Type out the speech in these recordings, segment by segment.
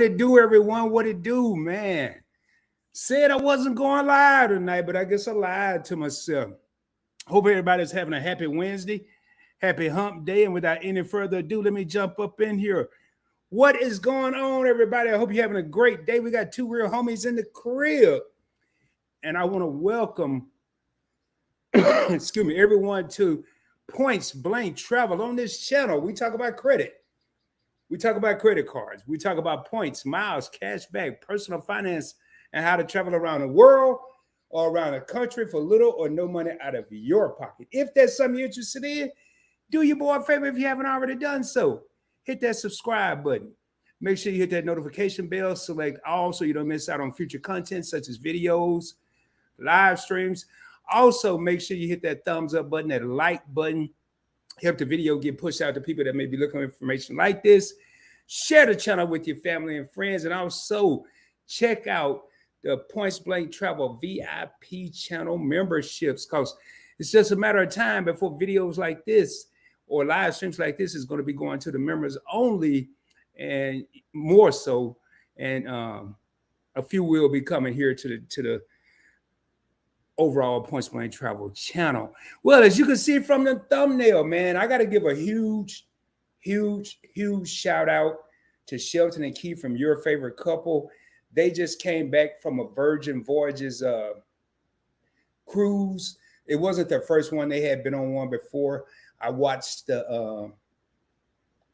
What it do, everyone? What it do, man? Said I wasn't going live tonight, but I guess I lied to myself. Hope everybody's having a happy Wednesday, happy hump day. And without any further ado, let me jump up in here. What is going on, everybody? I hope you're having a great day. We got two real homies in the crib. And I want to welcome, excuse me, everyone to Points Blank Travel on this channel. We talk about credit. We talk about credit cards. We talk about points, miles, cash back, personal finance, and how to travel around the world or around the country for little or no money out of your pocket. If that's something you're interested in, do your boy a favor if you haven't already done so. Hit that subscribe button. Make sure you hit that notification bell. Select all so you don't miss out on future content such as videos, live streams. Also, make sure you hit that thumbs up button, that like button. Help the video get pushed out to people that may be looking for information like this. Share the channel with your family and friends. And also check out the Points Blank Travel VIP channel memberships, because it's just a matter of time before videos like this or live streams like this is going to be going to the members only, and more so. And a few will be coming here to the overall Points Blank Travel channel. Well, as you can see from the thumbnail, man, I got to give a huge shout out to Shelton and Keith from Your Favorite Couple. They just came back from a Virgin Voyages cruise. It wasn't their first one. They had been on one before. I watched the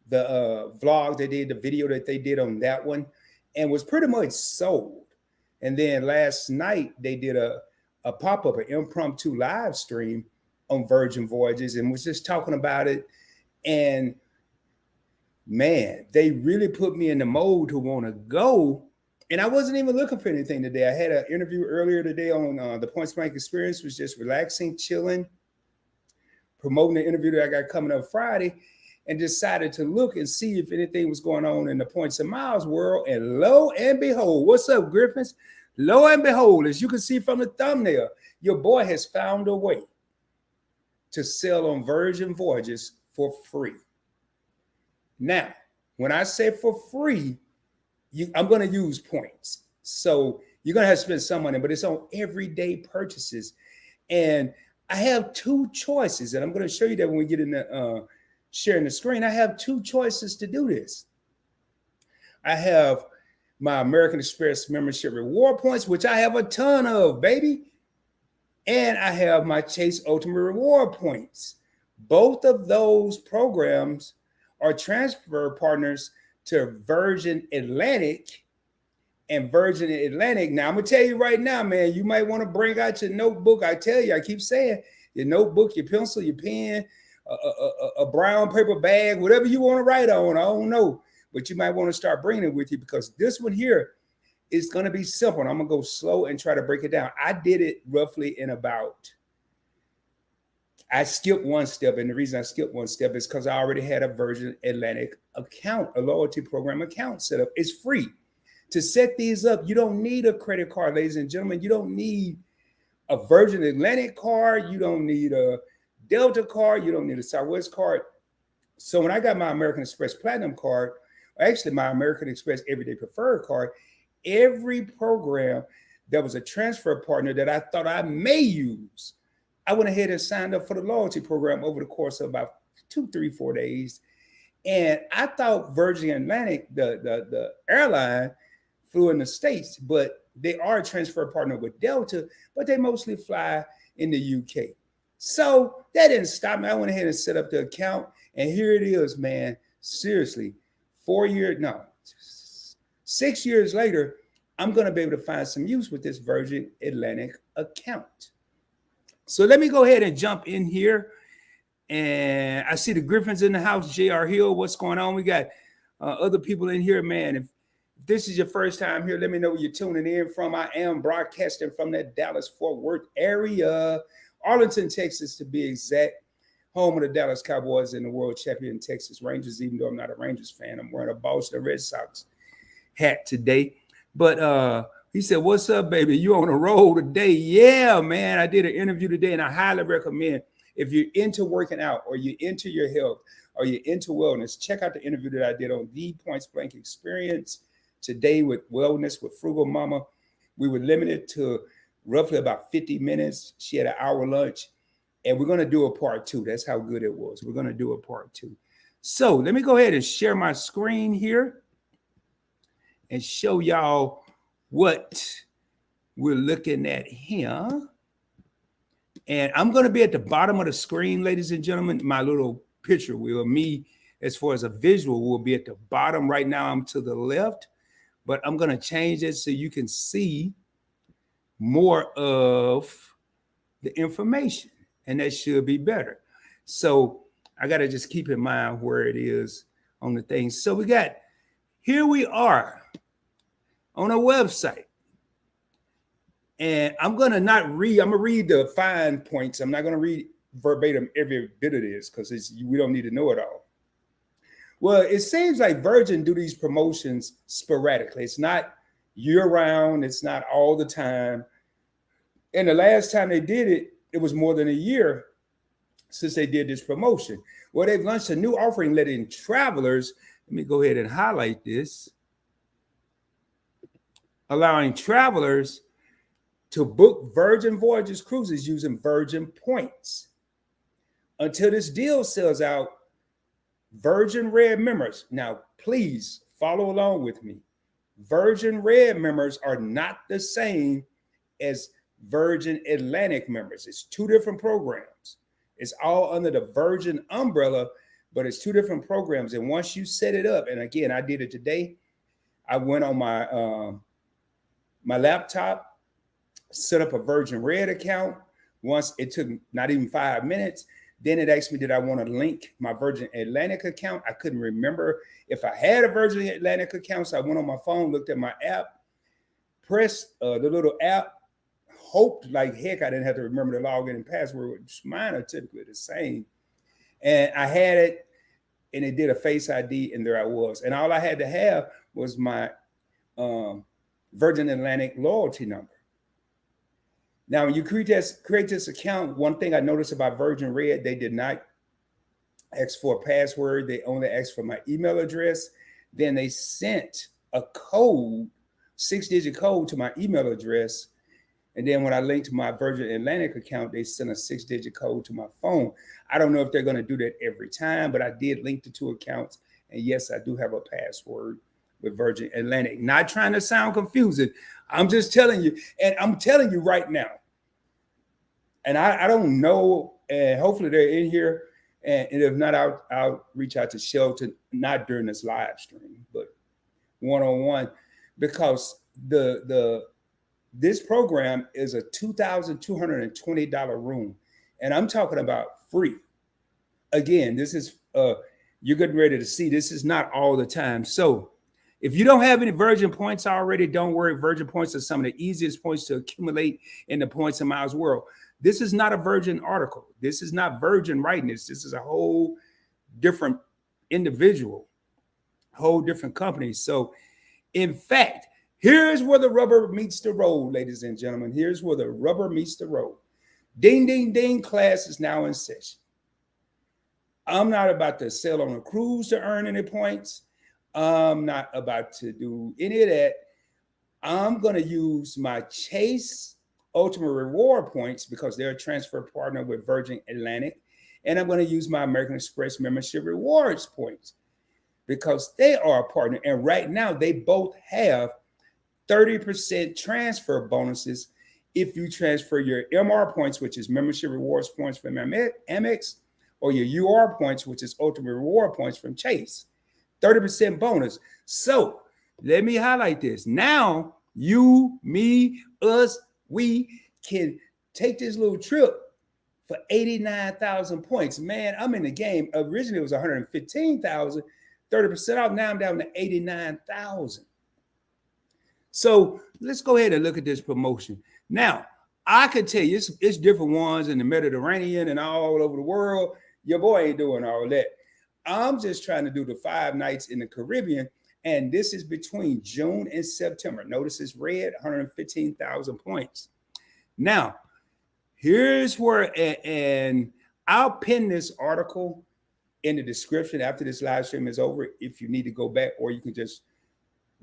vlog they did, the video that they did on that one, and was pretty much sold. And then last night they did a pop-up, an impromptu live stream on Virgin Voyages, and was just talking about it. And man, they really put me in the mode to want to go. And I wasn't even looking for anything today. I had an interview earlier today on the Points Blank Experience, was just relaxing, chilling, promoting the interview that I got coming up Friday, and decided to look and see if anything was going on in the points and miles world. And lo and behold, what's up, Griffins? Lo and behold, as you can see from the thumbnail, your boy has found a way to sell on Virgin Voyages for free. Now, when I say for free, I'm going to use points. So you're going to have to spend some money, but it's on everyday purchases. And I have two choices, and I'm going to show you that when we get in the sharing the screen. I have two choices to do this. I have my American Express membership reward points, which I have a ton of, baby. And I have my Chase Ultimate Reward points. Both of those programs are transfer partners to Virgin Atlantic and Virgin Atlantic. Now, I'm going to tell you right now, man, you might want to bring out your notebook. I tell you, I keep saying, your notebook, your pencil, your pen, a brown paper bag, whatever you want to write on. I don't know. But you might want to start bringing it with you, because this one here is going to be simple. And I'm going to go slow and try to break it down. I did it roughly in I skipped one step. And the reason I skipped one step is because I already had a Virgin Atlantic account, a loyalty program account set up. It's free. To set these up, you don't need a credit card, ladies and gentlemen. You don't need a Virgin Atlantic card. You don't need a Delta card. You don't need a Southwest card. So when I got my American Express Platinum card, actually my American Express Everyday Preferred card, every program that was a transfer partner that I thought I may use, I went ahead and signed up for the loyalty program over the course of about 2, 3, 4 days. And I thought Virgin Atlantic, the airline, flew in the States, but they are a transfer partner with Delta, but they mostly fly in the UK. So that didn't stop me. I went ahead and set up the account, and here it is, man. Seriously, 6 years later, I'm going to be able to find some use with this Virgin Atlantic account. So let me go ahead and jump in here. And I see the Griffins in the house, JR Hill. What's going on? We got other people in here, man. If this is your first time here, let me know where you're tuning in from. I am broadcasting from that Dallas-Fort Worth area, Arlington, Texas, to be exact, home of the Dallas Cowboys and the world champion Texas Rangers. Even though I'm not a Rangers fan, I'm wearing a Boston Red Sox hat today. But he said, "What's up, baby? You on a roll today?" Yeah, man. I did an interview today, and I highly recommend, if you're into working out or you're into your health or you're into wellness, check out the interview that I did on the Points Blank Experience today with Wellness with Frugal Mama. We were limited to roughly about 50 minutes. She had an hour lunch, and we're going to do a part two. That's how good it was. We're going to do a part two. So let me go ahead and share my screen here and show y'all what we're looking at here. And I'm going to be at the bottom of the screen, ladies and gentlemen. My little picture will, me as far as a visual, will be at the bottom. Right now I'm to the left, but I'm going to change it so you can see more of the information, and that should be better. So I got to just keep in mind where it is on the thing. So here we are on a website. And I'm going to read the fine points. I'm not going to read verbatim every bit of this because we don't need to know it all. Well, it seems like Virgin do these promotions sporadically. It's not year-round. It's not all the time. And the last time they did it, it was more than a year since they did this promotion. Well, they've launched a new offering letting travelers, let me go ahead and highlight this, allowing travelers to book Virgin Voyages cruises using Virgin points. Until this deal sells out, Virgin Red members, now please follow along with me. Virgin Red members are not the same as Virgin Atlantic members. It's two different programs. It's all under the Virgin umbrella, but it's two different programs. And once you set it up, and again, I did it today. I went on my laptop, set up a Virgin Red account. Once it took not even 5 minutes. Then it asked me, did I want to link my Virgin Atlantic account? I couldn't remember if I had a Virgin Atlantic account. So I went on my phone, looked at my app, pressed the little app, hoped like heck I didn't have to remember the login and password, which mine are typically the same. And I had it, and it did a Face ID, and there I was. And all I had to have was my Virgin Atlantic loyalty number. Now, when you create this account, one thing I noticed about Virgin Red, they did not ask for a password. They only asked for my email address. Then they sent a code, 6-digit code to my email address. And then when I linked to my Virgin Atlantic account, they sent a 6-digit code to my phone. I don't know if they're going to do that every time, but I did link the two accounts. And yes, I do have a password with Virgin Atlantic. Not trying to sound confusing. I'm just telling you, and I'm telling you right now. And I don't know, and hopefully they're in here. And if not, I'll reach out to Shelton, not during this live stream, but one-on-one, because this program is a $2,220 room, and I'm talking about free. Again, this is you're getting ready to see. This is not all the time. So if you don't have any Virgin points already, don't worry. Virgin points are some of the easiest points to accumulate in the points and miles world. This is not a Virgin article. This is not Virgin writing this. This is a whole different individual, whole different company. So in fact, here's where the rubber meets the road, ladies and gentlemen. Here's where the rubber meets the road. Ding, ding, ding, class is now in session. I'm not about to sail on a cruise to earn any points. I'm not about to do any of that. I'm going to use my Chase Ultimate Reward points because they're a transfer partner with Virgin Atlantic. And I'm going to use my American Express membership rewards points because they are a partner. And right now, they both have 30% transfer bonuses if you transfer your MR points, which is membership rewards points from Amex, or your UR points, which is Ultimate Reward points from Chase. 30% bonus. So let me highlight this. Now, you, me, us, we can take this little trip for 89,000 points. Man, I'm in the game. Originally, it was 115,000, 30% off. Now I'm down to 89,000. So let's go ahead and look at this promotion. Now, I could tell you it's different ones in the Mediterranean and all over the world. Your boy ain't doing all that. I'm just trying to do the 5 nights in the Caribbean, and this is between June and September. Notice it's red, 115,000 points. Now, here's where, and I'll pin this article in the description after this live stream is over if you need to go back, or you can just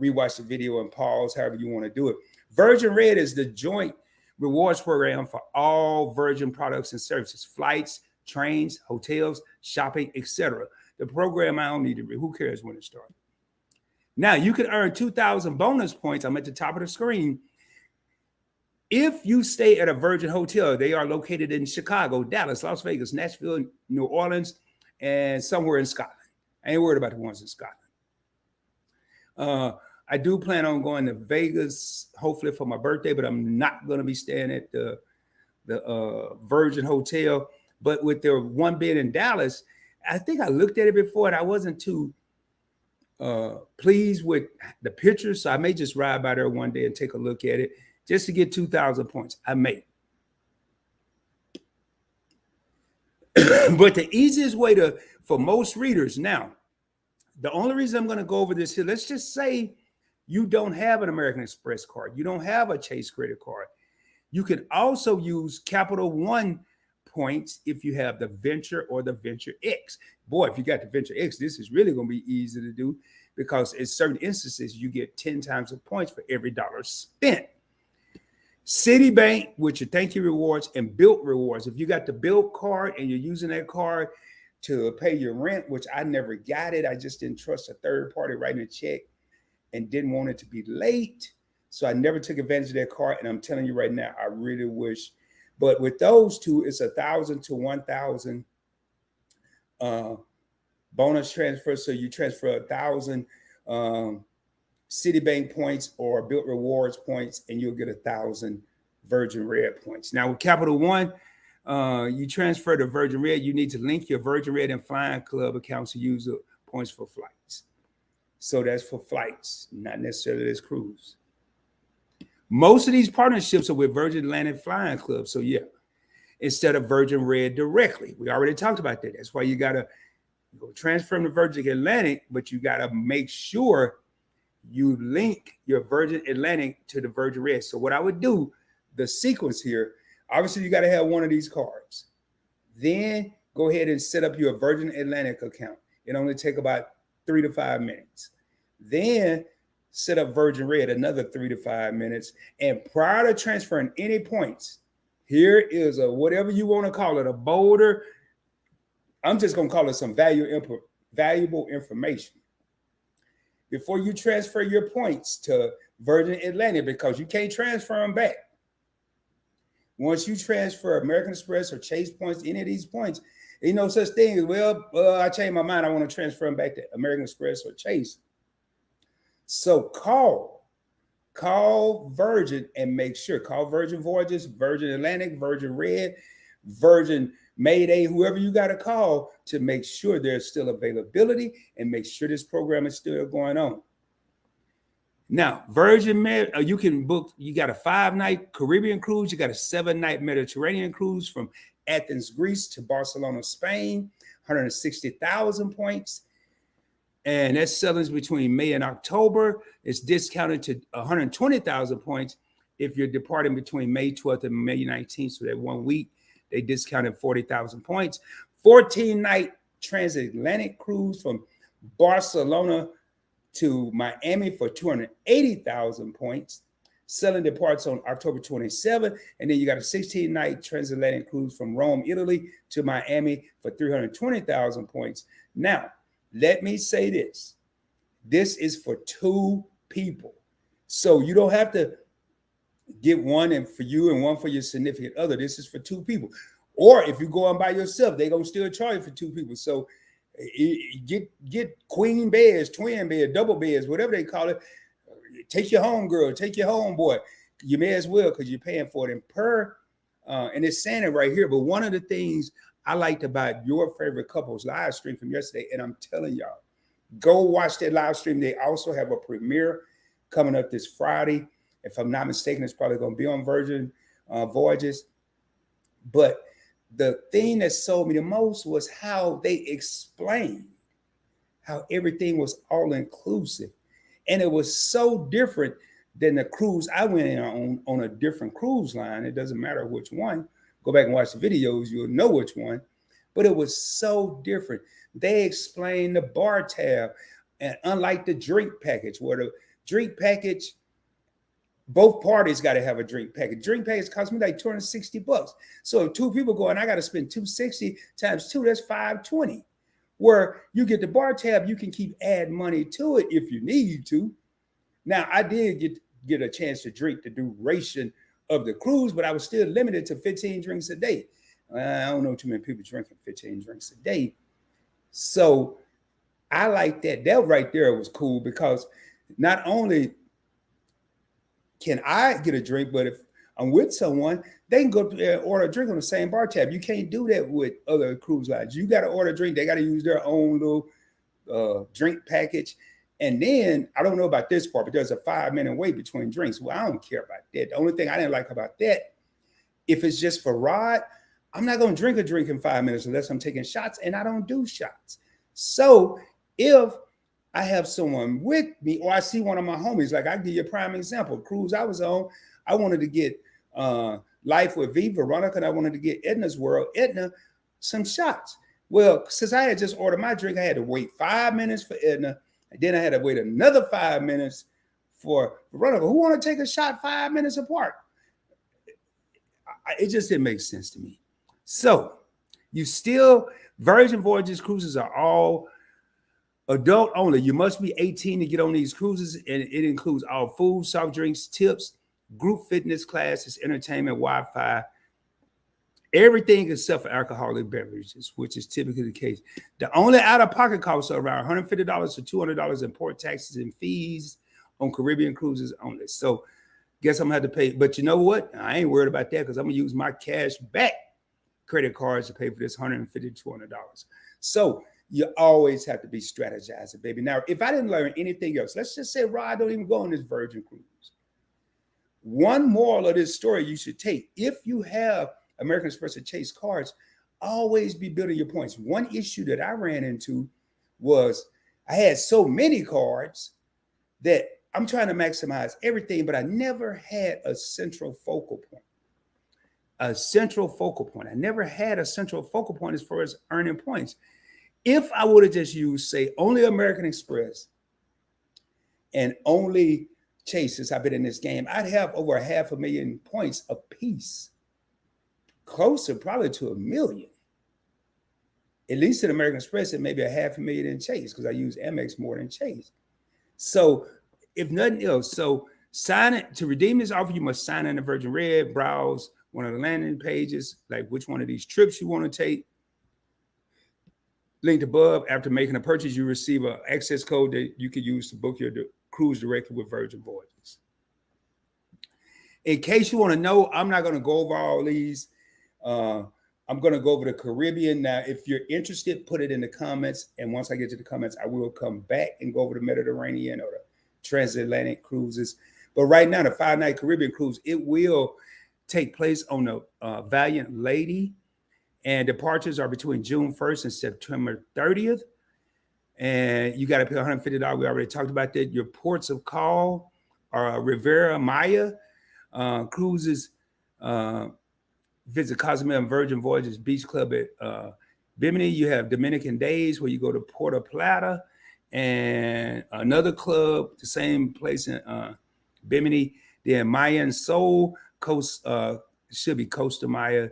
rewatch the video and pause, however you want to do it. Virgin Red is the joint rewards program for all Virgin products and services, flights, trains, hotels, shopping, etc. The program, I don't need to read. Who cares when it starts? Now, you can earn 2,000 bonus points. I'm at the top of the screen. If you stay at a Virgin hotel, they are located in Chicago, Dallas, Las Vegas, Nashville, New Orleans, and somewhere in Scotland. I ain't worried about the ones in Scotland. I do plan on going to Vegas, hopefully for my birthday, but I'm not going to be staying at the Virgin Hotel. But with the one being in Dallas, I think I looked at it before and I wasn't too pleased with the pictures. So I may just ride by there one day and take a look at it just to get 2,000 points. I may. But the easiest way for most readers now, the only reason I'm going to go over this here, let's just say you don't have an American Express card. You don't have a Chase credit card. You can also use Capital One points if you have the Venture or the Venture X. Boy, if you got the Venture X, this is really going to be easy to do because in certain instances, you get 10 times the points for every dollar spent. Citibank, with your thank you rewards, and Bilt rewards. If you got the Bilt card and you're using that card to pay your rent, which I never got it. I just didn't trust a third party writing a check and didn't want it to be late. So I never took advantage of that card. And I'm telling you right now, I really wish. But with those two, it's 1,000 to 1,000 bonus transfer. So you transfer 1,000 Citibank points or Bilt rewards points, and you'll get 1,000 Virgin Red points. Now with Capital One, you transfer to Virgin Red, you need to link your Virgin Red and Flying Club accounts to use the points for flights. So that's for flights, not necessarily this cruise. Most of these partnerships are with Virgin Atlantic Flying Club. So yeah, instead of Virgin Red directly. We already talked about that. That's why you got to go transfer from the Virgin Atlantic, but you got to make sure you link your Virgin Atlantic to the Virgin Red. So what I would do, the sequence here, obviously you got to have one of these cards. Then go ahead and set up your Virgin Atlantic account. It only take about 3 to 5 minutes. Then set up Virgin Red, another 3 to 5 minutes. And prior to transferring any points, here is a whatever you want to call it, a boulder. I'm just going to call it some valuable information. Before you transfer your points to Virgin Atlantic, because you can't transfer them back. Once you transfer American Express or Chase points, any of these points, ain't no such thing as, well, I changed my mind. I want to transfer them back to American Express or Chase. So call Virgin and make sure. Call Virgin Voyages, Virgin Atlantic, Virgin Red, Virgin Mayday, whoever you got to call to make sure there's still availability and make sure this program is still going on. Now, Virgin, you can book, you got a 5-night Caribbean cruise, you got a 7-night Mediterranean cruise from Athens, Greece to Barcelona, Spain, 160,000 points. And that's sellers between May and October. It's discounted to 120,000 points if you're departing between May 12th and May 19th. So that 1 week, they discounted 40,000 points. 14-night transatlantic cruise from Barcelona to Miami for 280,000 points. Selling departs on October 27th. And then you got a 16-night transatlantic cruise from Rome, Italy to Miami for 320,000 points. Now, let me say this. This is for 2 people. So you don't have to get one and for you and one for your significant other. This is for 2 people. Or if you go on by yourself, they're going to still charge you for 2 people. So get queen beds, twin beds, double beds, whatever they call it. Take your home girl, take your home boy. You may as well because you're paying for it. And it's saying it right here. But one of the things I liked about your favorite couples live stream from yesterday, and I'm telling y'all, go watch that live stream. They also have a premiere coming up this Friday. If I'm not mistaken, it's probably going to be on Virgin Voyages. But the thing that sold me the most was how they explained how everything was all inclusive. And it was so different than the cruise I went on a different cruise line. It doesn't matter which one. Go back and watch the videos. You'll know which one. But it was so different. They explained the bar tab. And unlike the drink package where drink package. Both parties got to have a drink package. Drink package cost me like $260. So if two people go and I got to spend $260 times two, that's $520. Where you get the bar tab, you can keep adding money to it if you need to. Now I did get a chance to drink the duration of the cruise, but I was still limited to 15 drinks a day. I don't know too many people drinking 15 drinks a day. So I like that. That right there was cool because not only can I get a drink, but if I'm with someone, they can go there and order a drink on the same bar tab. You can't do that with other cruise lines. You got to order a drink. They got to use their own little drink package. And then, I don't know about this part, but there's a 5-minute wait between drinks. Well, I don't care about that. The only thing I didn't like about that, if it's just for Rod, I'm not going to drink a drink in 5 minutes unless I'm taking shots, and I don't do shots. So if I have someone with me, or I see one of my homies, like I give you a prime example, cruise I was on, I wanted to get Life with V, Veronica, and I wanted to get Edna's World, Edna, some shots. Well, since I had just ordered my drink, I had to wait 5 minutes for Edna, and then I had to wait another 5 minutes for Veronica. Who want to take a shot 5 minutes apart? It just didn't make sense to me. So Virgin Voyages cruises are all adult only. You must be 18 to get on these cruises, and it includes all food, soft drinks, tips, group fitness classes, entertainment, Wi-Fi, everything except for alcoholic beverages, which is typically the case. The only out-of-pocket costs are around $150 to $200 in port taxes and fees on Caribbean cruises only. So guess I'm gonna have to pay. But you know what? I ain't worried about that because I'm gonna use my cash back credit cards to pay for this $150 to $200. So you always have to be strategizing, baby. Now, if I didn't learn anything else, let's just say Rod don't even go on this Virgin cruise. One moral of this story you should take, if you have American Express or Chase cards, always be building your points. One issue that I ran into was I had so many cards that I'm trying to maximize everything, but I never had a central focal point. I never had a central focal point as far as earning points. If I would have just used, say, only American Express and only Chase, since I've been in this game, I'd have over 500,000 points a piece, closer probably to 1 million. At least in American Express, and maybe 500,000 in Chase, because I use Amex more than Chase. So if nothing else, so sign it to redeem this offer, you must sign in the Virgin Red, browse one of the landing pages, like which one of these trips you want to take. Linked above. After making a purchase, you receive an access code that you can use to book your cruise directly with Virgin Voyages. In case you want to know, I'm not going to go over all these. I'm going to go over the Caribbean. Now, if you're interested, put it in the comments. And once I get to the comments, I will come back and go over the Mediterranean or the transatlantic cruises. But right now, the 5-night Caribbean cruise, it will take place on the Valiant Lady. And departures are between June 1st and September 30th. And you got to pay $150. We already talked about that. Your ports of call are Riviera Maya. Cruises, visit Cozumel and Virgin Voyages Beach Club at Bimini. You have Dominican Days where you go to Puerto Plata. And another club, the same place in Bimini. Then Maya and Soul, Coast, should be Costa Maya.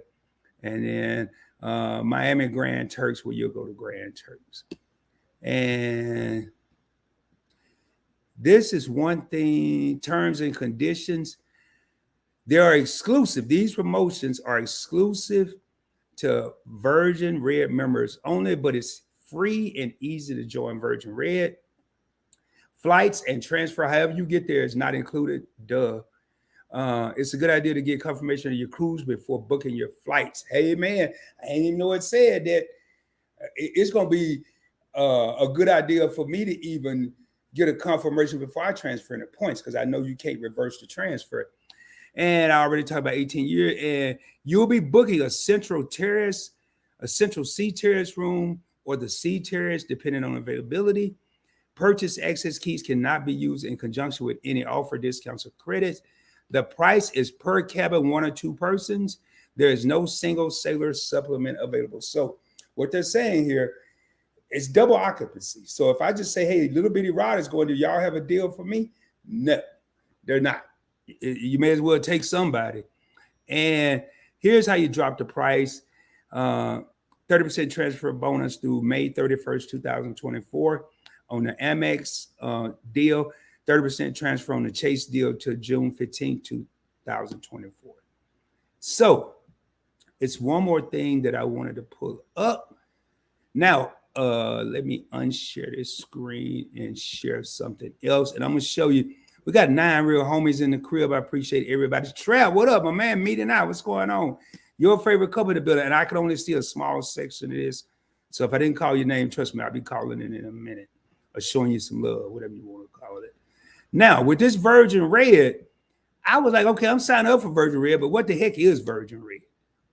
And then Miami Grand Turks, where you'll go to Grand Turks. And this is one thing, terms and conditions. They are exclusive. These promotions are exclusive to Virgin Red members only, but it's free and easy to join Virgin Red. Flights and transfer, however you get there, is not included. Duh. It's a good idea to get confirmation of your cruise before booking your flights. Hey, man, I didn't even know it said that. It's going to be a good idea for me to even get a confirmation before I transfer the points, because I know you can't reverse the transfer. And I already talked about 18 years, and you'll be booking a central terrace, a central sea terrace room, or the sea terrace, depending on availability. Purchase access keys cannot be used in conjunction with any offer, discounts, or credits. The price is per cabin, 1 or 2 persons. There is no single sailor supplement available. So what they're saying here is double occupancy. So if I just say, hey, Little Bitty Rod is going to, y'all have a deal for me? No, they're not. You may as well take somebody. And here's how you drop the price. 30% transfer bonus through May 31st, 2024 on the Amex deal. 30% transfer on the Chase deal to June 15th, 2024. So it's one more thing that I wanted to pull up. Now, let me unshare this screen and share something else. And I'm going to show you. We got 9 real homies in the crib. I appreciate everybody. Trav, what up, my man? Meeting out. What's going on? Your favorite couple in the building. And I can only see a small section of this. So if I didn't call your name, trust me, I'll be calling it in a minute or showing you some love, whatever you want to call it. Now, with this Virgin Red, I was like, okay, I'm signing up for Virgin Red, but what the heck is Virgin Red?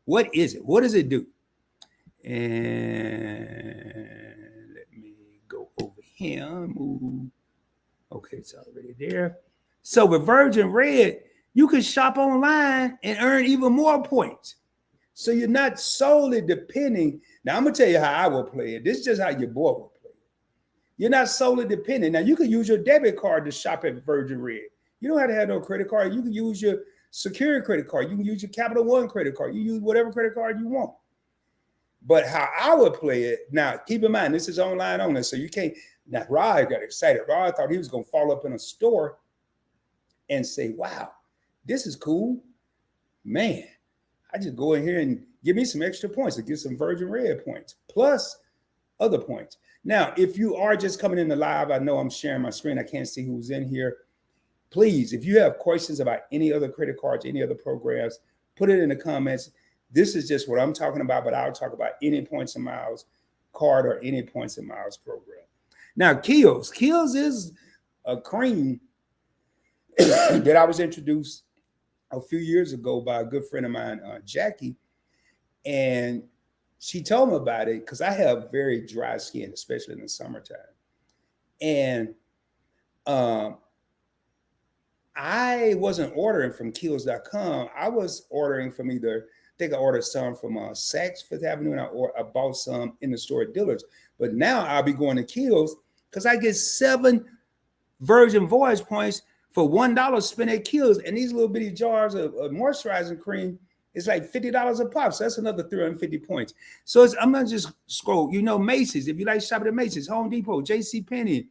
What is it? What does it do? And let me go over here. Move. Okay, it's already there. So with Virgin Red, you can shop online and earn even more points. So you're not solely depending. Now, I'm going to tell you how I will play it. This is just how your boy will play it. You're not solely dependent. Now, you can use your debit card to shop at Virgin Red. You don't have to have no credit card. You can use your Secure credit card. You can use your Capital One credit card. You use whatever credit card you want. But how I would play it, now, keep in mind, this is online only, so you can't. Now, Rod got excited. Rod thought he was going to fall up in a store and say, wow, this is cool. Man, I just go in here and give me some extra points to get some Virgin Red points, plus other points. Now, if you are just coming in the live, I know I'm sharing my screen. I can't see who's in here. Please, if you have questions about any other credit cards, any other programs, put it in the comments. This is just what I'm talking about, but I'll talk about any points and miles card or any points and miles program. Now, Kiehl's. Kiehl's is a cream that I was introduced a few years ago by a good friend of mine, Jackie. And she told me about it because I have very dry skin, especially in the summertime. And I wasn't ordering from Kiehl's.com. I was ordering from I think I ordered some from Saks Fifth Avenue, and I bought some in the store at Dillard's. But now I'll be going to Kiehl's because I get 7 Virgin Voyage points for $1 spent at Kiehl's. And these little bitty jars of moisturizing cream is like $50 a pop. So that's another 350 points. So I'm going to just scroll. You know, Macy's. If you like shopping at Macy's, Home Depot, JCPenney.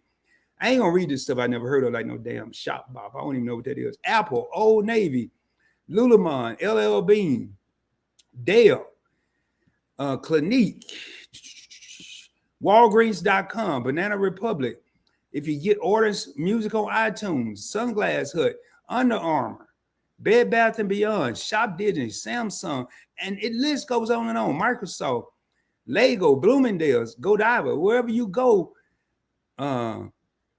I ain't going to read this stuff I never heard of, like no damn Shop Bop. I don't even know what that is. Apple, Old Navy, Lululemon, LL Bean, Dale, Clinique, Walgreens.com, Banana Republic. If you get orders, music on iTunes, Sunglass Hut, Under Armour, Bed Bath & Beyond, Shop Disney, Samsung, and it list goes on and on. Microsoft, Lego, Bloomingdale's, Godiva, wherever you go.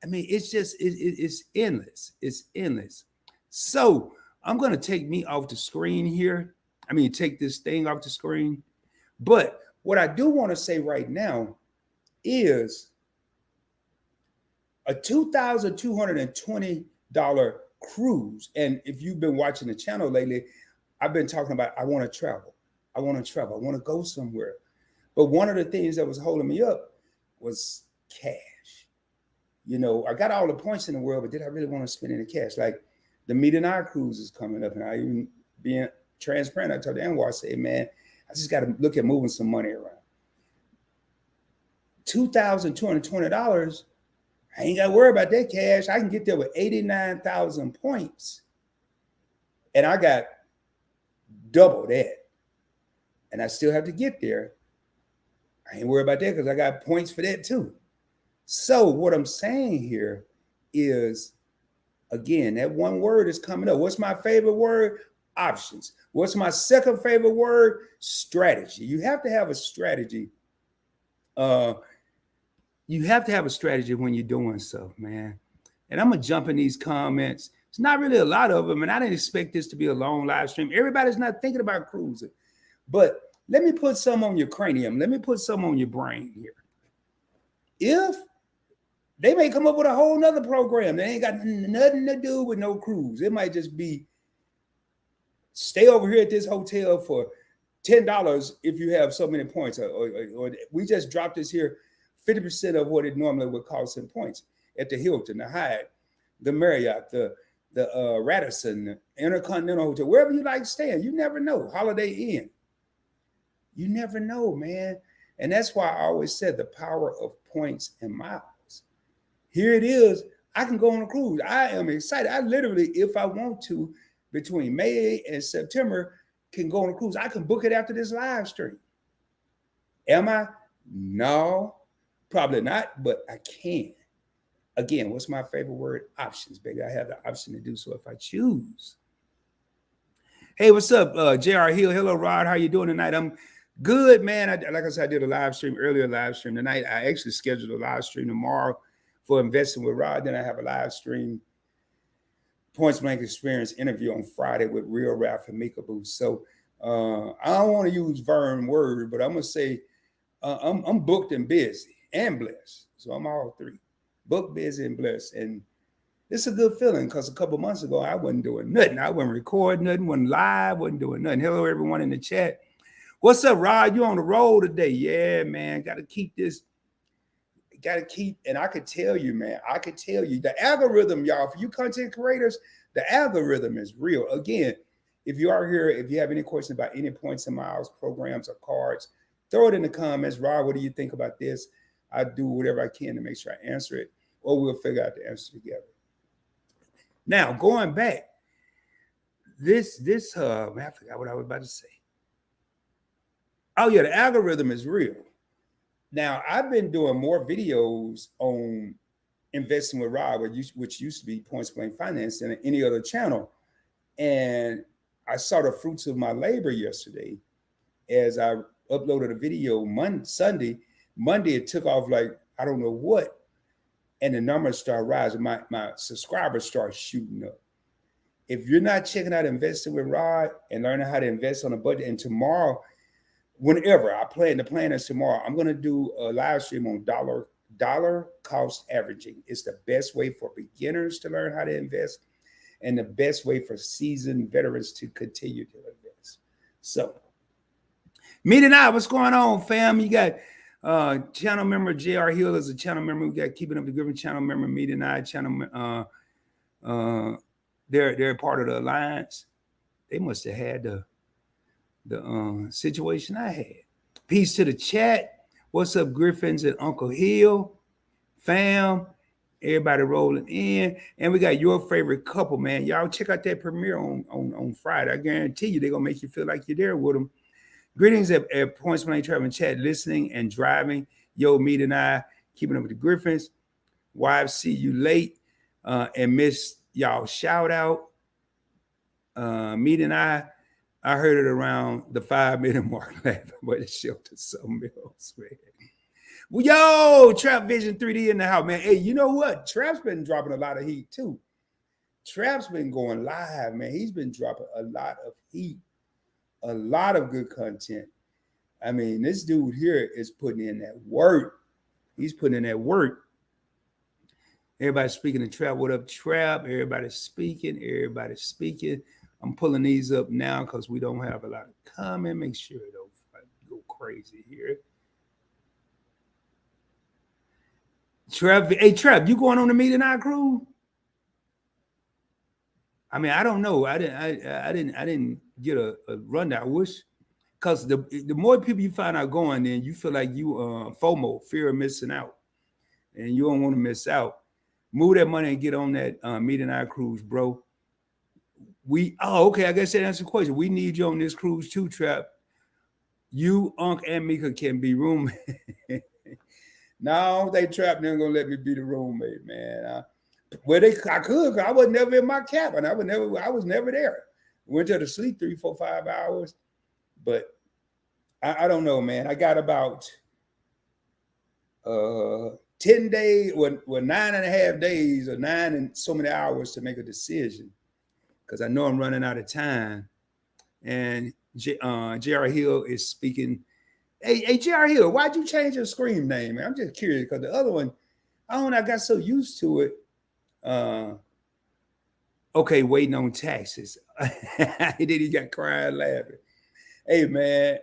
I mean, it's just, it's endless. It's endless. So I'm going to take me off the screen here. I mean, take this thing off the screen. But what I do want to say right now is a $2,220 cruise. And if you've been watching the channel lately, I've been talking about, I want to travel. I want to travel. I want to go somewhere. But one of the things that was holding me up was cash. You know, I got all the points in the world, but did I really want to spend any cash? Like the Meet and I cruise is coming up, and I even being transparent, I told Anwar, I said, man, I just got to look at moving some money around. $2,220, I ain't got to worry about that cash. I can get there with 89,000 points, and I got double that, and I still have to get there. I ain't worried about that because I got points for that too. So what I'm saying here is, again, that one word is coming up. What's my favorite word? Options. What's my second favorite word? Strategy. You have to have a strategy. You have to have a strategy when you're doing stuff, man. And I'm going to jump in these comments. It's not really a lot of them, and I didn't expect this to be a long live stream. Everybody's not thinking about cruising. But let me put some on your cranium. Let me put some on your brain here. If they may come up with a whole nother program that ain't got nothing to do with no cruise. It might just be stay over here at this hotel for $10 if you have so many points. Or we just dropped this here, 50% of what it normally would cost in points at the Hilton, the Hyatt. the Marriott, the Radisson, the Intercontinental Hotel, wherever you like staying. You never know. Holiday Inn. You never know, man. And that's why I always said the power of points and miles. Here it is. I can go on a cruise. I am excited. I literally, if I want to, between May and September, can go on a cruise. I can book it after this live stream. Am I? No, probably not, but I can. Again, what's my favorite word? Options, baby. I have the option to do so if I choose. Hey, what's up, J.R. Hill? Hello, Rod. How you doing tonight? I'm good, man. Like I said, I did a live stream tonight. I actually scheduled a live stream tomorrow for Investing with Rod. Then I have a live stream Points Blank Experience interview on Friday with Real Ralph and Mika Booth. So I don't want to use Vern word, but I'm gonna say I'm booked and busy and blessed. So I'm all three, booked, busy, and blessed. And it's a good feeling because a couple months ago I wasn't doing nothing. I wasn't recording nothing, wasn't live, wasn't doing nothing. Hello, everyone in the chat. What's up, Rod? You on the road today? Yeah, man. Got to keep this. Got to keep. And I could tell you, man. I could tell you the algorithm, y'all. For you content creators, the algorithm is real. Again, if you are here, if you have any questions about any points and miles programs or cards, throw it in the comments. Rod, what do you think about this? I do whatever I can to make sure I answer it, or we'll figure out the answer together. Now, going back, man, I forgot what I was about to say. Oh, yeah, the algorithm is real. Now, I've been doing more videos on Investing with Rod, which used to be Points Blank Finance, than any other channel. And I saw the fruits of my labor yesterday as I uploaded a video Sunday. Monday, it took off like, I don't know what. And the numbers start rising. My subscribers start shooting up. If you're not checking out Investing with Rod and learning how to invest on a budget, and tomorrow, whenever the plan is tomorrow, I'm going to do a live stream on dollar cost averaging. It's the best way for beginners to learn how to invest and the best way for seasoned veterans to continue to invest. So, me tonight, what's going on, fam? You got channel member J.R. Hill is a channel member. We got Keeping Up the Griffin channel member, me tonight, channel they're part of the alliance. They must have had the situation I had. Peace to the chat. What's up, Griffins and Uncle Hill? Fam. Everybody rolling in. And we got your favorite couple, man. Y'all check out that premiere on Friday. I guarantee you they're going to make you feel like you're there with them. Greetings at Points Blank Travel Chat, listening and driving. Yo, Meet and I, Keeping Up with the Griffins. Wives, see you late. And miss y'all shout out. Meet and I heard it around the 5-minute mark laughing, but it sheltered something else, man. Well, yo, Trap Vision 3D in the house, man. Hey, you know what? Trap's been dropping a lot of heat, too. Trap's been going live, man. He's been dropping a lot of heat, a lot of good content. I mean, this dude here is putting in that work. He's putting in that work. Everybody's speaking to Trap. What up, Trap? Everybody's speaking. I'm pulling these up now because we don't have a lot of comment. Make sure it don't go crazy here. Trap, hey Trap, you going on the Meet and I crew? I mean, I don't know. I didn't get a rundown. I wish, because the more people you find out going, then you feel like you FOMO, fear of missing out, and you don't want to miss out. Move that money and get on that Meet and I cruise, bro. Okay, I guess that answers the question. We need you on this cruise too, Trap. You, Unc, and Mika can be roommates. No, they Trap. They're gonna let me be the roommate, man. I could. I was never in my cabin. I was never there. Went to sleep 3, 4, 5 hours, but I don't know, man. I got about 10 days, 9.5 days, or 9 and so many hours to make a decision, because I know I'm running out of time. And J.R. Hill is speaking. Hey, J.R. Hill, why'd you change your screen name, man? I'm just curious, because the other one, I got so used to it. Okay, waiting on taxes. Then he got crying, laughing. Hey, man.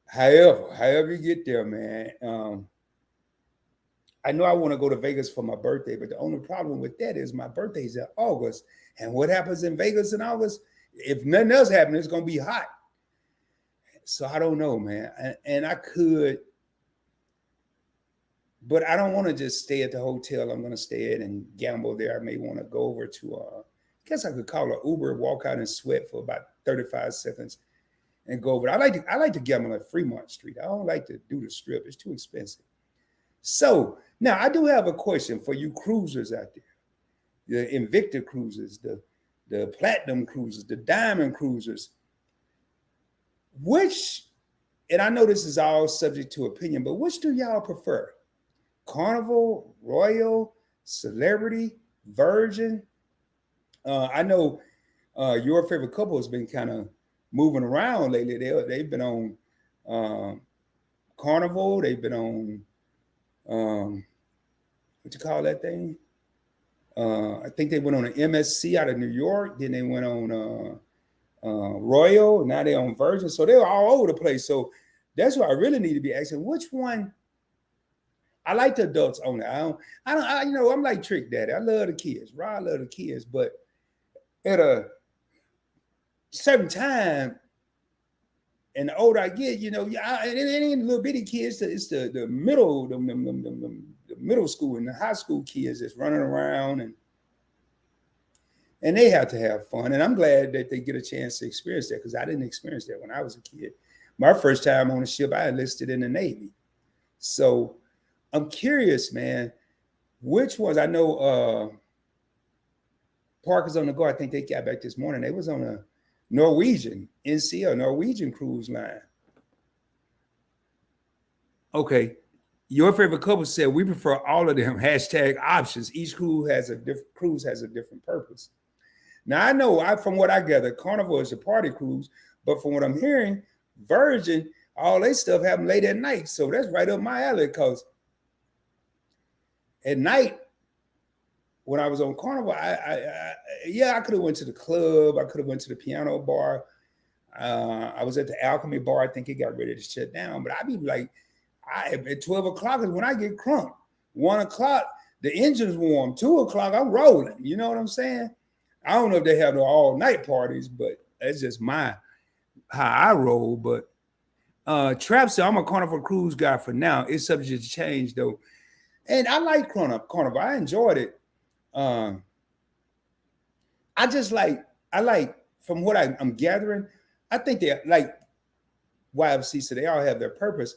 However you get there, man. I know I want to go to Vegas for my birthday, but the only problem with that is my birthday's in August. And what happens in Vegas in August? If nothing else happens, it's going to be hot. So I don't know, man. And I could, but I don't want to just stay at the hotel I'm going to stay at and gamble there. I may want to go over to, I guess I could call an Uber, walk out and sweat for about 35 seconds and go over. I like to gamble at Fremont Street. I don't like to do the Strip. It's too expensive. So now I do have a question for you cruisers out there, the Invicta cruisers, the Platinum cruisers, the Diamond cruisers. Which, and I know this is all subject to opinion, but which do y'all prefer? Carnival, Royal, Celebrity, Virgin? I know your favorite couple has been kind of moving around lately. They've been on Carnival. They've been on what you call that thing? I think they went on an MSC out of New York. Then they went on Royal. Now they're on Virgin. So they're all over the place. So that's what I really need to be asking. Which one? I like the adults on it. I'm like Trick Daddy. I love the kids. Right? I love the kids. But at a certain time, and the older I get, it ain't little bitty kids. It's the middle, the middle school and the high school kids that's running around and they have to have fun. And I'm glad that they get a chance to experience that because I didn't experience that when I was a kid. My first time on a ship, I enlisted in the Navy. So I'm curious, man, which ones I know Parker's on the go. I think they got back this morning. They was on a Norwegian, NCL, Norwegian cruise line. Okay. Your favorite couple said we prefer all of them # options. Each cruise has a different purpose. Now I know from what I gather, Carnival is a party cruise, but from what I'm hearing, Virgin, all their stuff happen late at night. So that's right up my alley because at night, when I was on Carnival, I could have went to the club. I could have went to the piano bar. I was at the Alchemy bar. I think it got ready to shut down. But I'd be like, at 12 o'clock is when I get crunk. 1 o'clock, the engine's warm. 2 o'clock, I'm rolling. You know what I'm saying? I don't know if they have the all-night parties, but that's just how I roll. But Trap said, I'm a Carnival cruise guy for now. It's subject to change, though. And I like Carnival. I enjoyed it. I like from what I'm gathering, I think they like YFC, so they all have their purpose.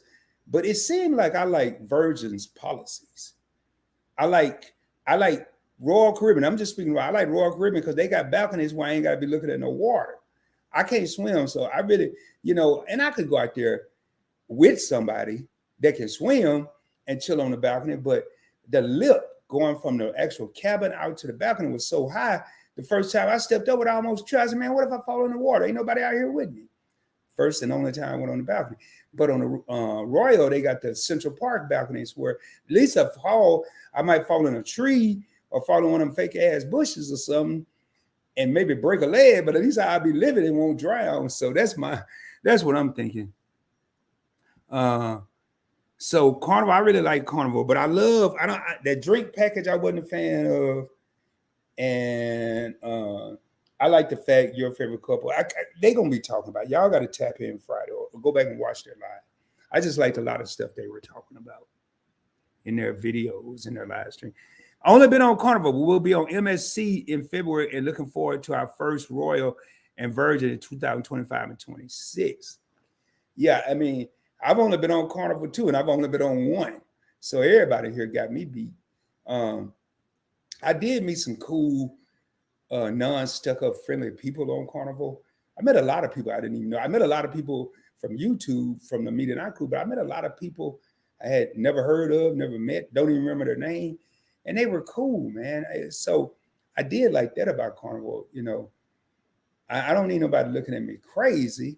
But it seemed like I like Virgin's policies. I like Royal Caribbean. I'm just speaking about I like Royal Caribbean because they got balconies where I ain't got to be looking at no water. I can't swim, so I really, and I could go out there with somebody that can swim and chill on the balcony, but the lip going from the actual cabin out to the balcony was so high. The first time I stepped up, it almost tried. I said, man, what if I fall in the water? Ain't nobody out here with me. First and only time I went on the balcony. But on the Royal, they got the Central Park balconies where at least I might fall in a tree or fall in one of them fake ass bushes or something and maybe break a leg, but at least I'll be living and won't drown. So that's what I'm thinking. So Carnival, I really like Carnival, but that drink package I wasn't a fan of. And I like the fact your favorite couple, they going to be talking about. Y'all got to tap in Friday or go back and watch their live. I just liked a lot of stuff they were talking about in their videos, in their live stream. Only been on Carnival, but we'll be on MSC in February and looking forward to our first Royal and Virgin in 2025 and 26. Yeah, I mean, I've only been on Carnival 2 and I've only been on 1. So everybody here got me beat. I did meet some cool, non-stuck-up friendly people on Carnival. I met a lot of people I didn't even know. I met a lot of people from YouTube, from the Meet and I crew, but I met a lot of people I had never heard of, never met, don't even remember their name. And they were cool, man. So I did like that about Carnival. I don't need nobody looking at me crazy.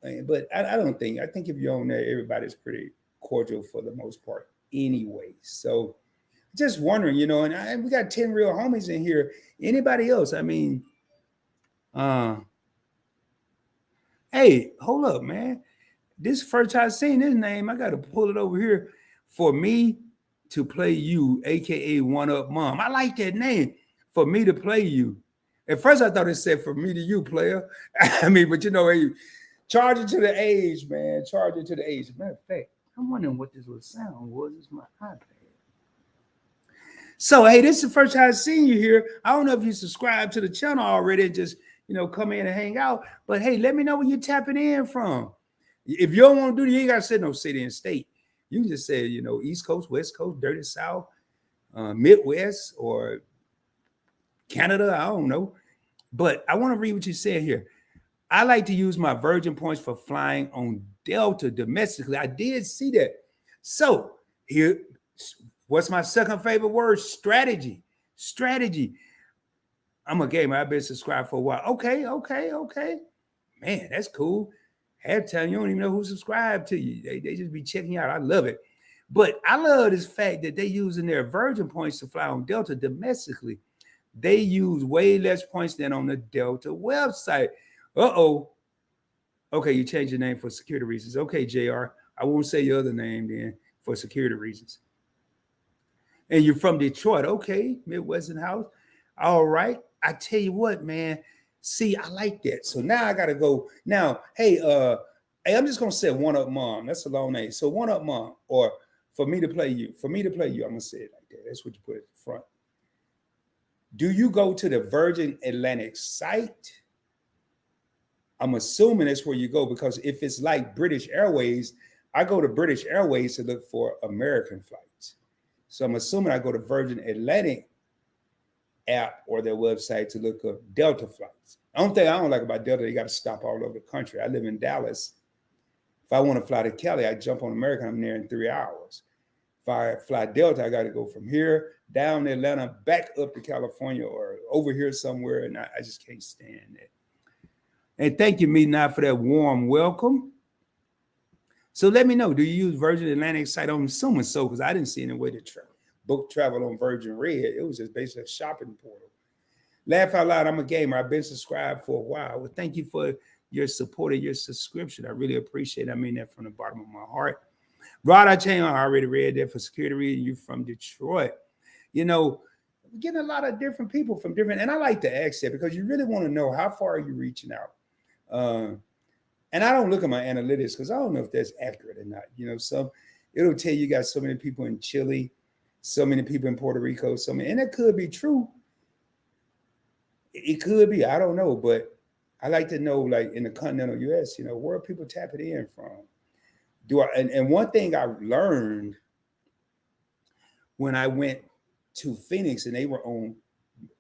But I think if you're on there, everybody's pretty cordial for the most part anyway. So just wondering, and we got 10 real homies in here. Anybody else? I mean, hey, hold up, man. This first time seeing this name, I got to pull it over here. For me, to play you, aka One Up Mom. I like that name. For me to play you. At first, I thought it said for me to you, player. I mean, but you know, hey, charge it to the age, man. Charge it to the age. Matter of fact, I'm wondering what this little sound was. It's my iPad. So, hey, this is the first time I've seen you here. I don't know if you subscribe to the channel already and just, come in and hang out. But hey, let me know where you're tapping in from. If you don't want to do it, you ain't got to say no city and state. You can just say, East Coast, West Coast, Dirty South, Midwest, or Canada. I don't know. But I want to read what you said here. I like to use my Virgin points for flying on Delta domestically. I did see that. So here, what's my second favorite word? Strategy. Strategy. I'm a gamer. I've been subscribed for a while. Okay. Man, that's cool. Half time, you don't even know who subscribed to you. They just be checking you out. I love it. But I love this fact that they're using their Virgin points to fly on Delta domestically. They use way less points than on the Delta website. Uh-oh. Okay, you changed your name for security reasons. Okay, JR. I won't say your other name then for security reasons. And you're from Detroit. Okay, Midwestern House. All right. I tell you what, man. See, I like that. So now I gotta go. Now, hey, I'm just gonna say One Up Mom. That's a long name. So One Up Mom, or for me to play you. For me to play you, I'm gonna say it like that. That's what you put at the front. Do you go to the Virgin Atlantic site? I'm assuming that's where you go, because if it's like British Airways, I go to British Airways to look for American flights. So I'm assuming I go to Virgin Atlantic app or their website to look up Delta flights. The only thing I don't like about Delta, they got to stop all over the country. I live in Dallas. If I want to fly to Cali, I jump on American. I'm there in 3 hours. If I fly Delta, I got to go from here down to Atlanta, back up to California, or over here somewhere, and I just can't stand it. And thank you, Me Not, for that warm welcome. So let me know, do you use Virgin Atlantic site? I'm assuming so, because I didn't see any way to book travel on Virgin Red. It was just basically a shopping portal. Laugh out loud, I'm a gamer. I've been subscribed for a while. Well, thank you for your support and your subscription. I really appreciate it. I mean that from the bottom of my heart. Rod, I already read that for security reasons. You're from Detroit. We're getting a lot of different people from different, and I like to ask that because you really want to know how far are you reaching out. And I don't look at my analytics because I don't know if that's accurate or not. So it'll tell you got so many people in Chile, so many people in Puerto Rico, and that could be true. It could be, I don't know, but I like to know, like in the continental US, where are people tapping in from? And one thing I learned when I went to Phoenix, and they were on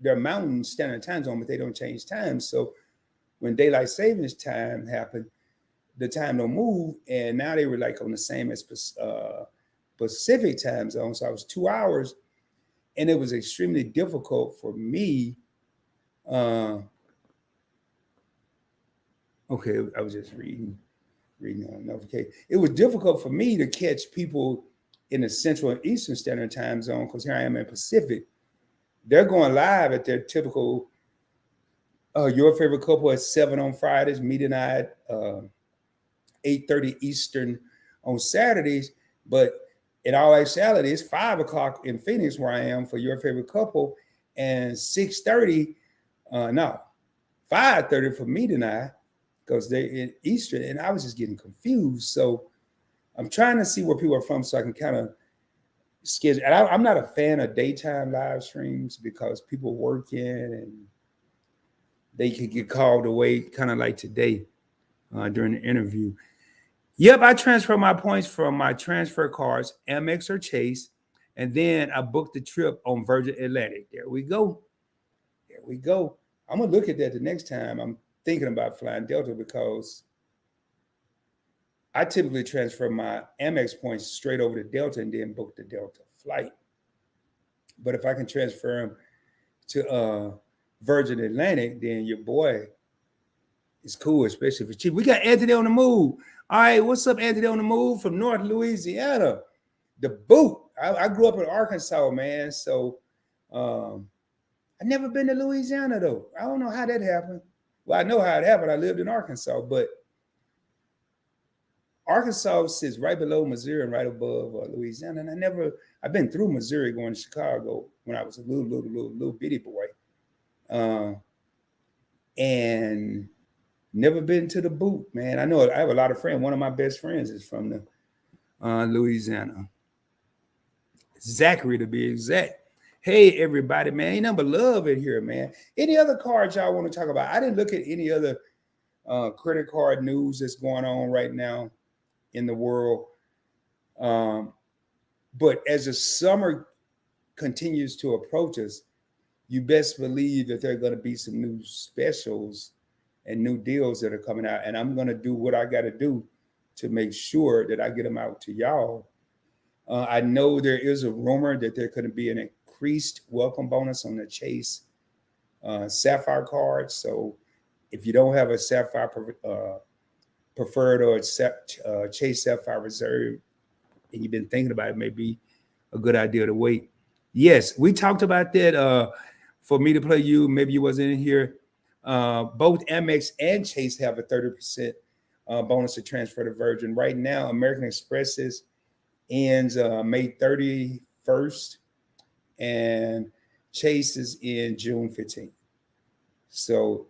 their Mountain Standard Time Zone, but they don't change time. So when daylight savings time happened, the time don't move, and now they were like on the same as Pacific time zone. So I was 2 hours, and it was extremely difficult for me. Okay, I was just reading on notification. It was difficult for me to catch people in the Central and Eastern Standard Time Zone because here I am in Pacific. They're going live at their typical Your Favorite Couple at 7 on Fridays, Me Tonight, 8:30 Eastern on Saturdays. But in all actuality, it's 5 o'clock in Phoenix where I am for Your Favorite Couple, and 6:30, 5:30 for Me Tonight, because they're in Eastern, and I was just getting confused. So I'm trying to see where people are from so I can kind of schedule. And I'm not a fan of daytime live streams because people working and they could get called away, kind of like today during the interview. Yep, I transfer my points from my transfer cards, Amex or Chase, and then I booked the trip on Virgin Atlantic. There we go. I'm going to look at that the next time I'm thinking about flying Delta, because I typically transfer my Amex points straight over to Delta and then book the Delta flight. But if I can transfer them to Virgin Atlantic, then your boy is cool, especially if it's cheap. We got Anthony on the move. All right, what's up, Anthony on the move from North Louisiana? The boot. I grew up in Arkansas, man. So I've never been to Louisiana, though. I don't know how that happened. Well, I know how it happened. I lived in Arkansas, but Arkansas sits right below Missouri and right above Louisiana. And I've been through Missouri going to Chicago when I was a little bitty boy. And never been to the boot, man. I know I have a lot of friends. One of my best friends is from the Louisiana. Zachary, to be exact. Hey, everybody, man. Ain't nothing but love in here, man. Any other cards y'all want to talk about? I didn't look at any other credit card news that's going on right now in the world. But as the summer continues to approach us, you best believe that there are going to be some new specials and new deals that are coming out. And I'm going to do what I got to do to make sure that I get them out to y'all. I know there is a rumor that there could be an increased welcome bonus on the Chase Sapphire card. So if you don't have a Sapphire Preferred or Chase Sapphire Reserve, and you've been thinking about it, may be a good idea to wait. Yes, we talked about that for me to play you. Maybe you wasn't in here. Both Amex and Chase have a 30% bonus to transfer to Virgin. Right now, American Express's ends May 31st, and Chase is in June 15th. So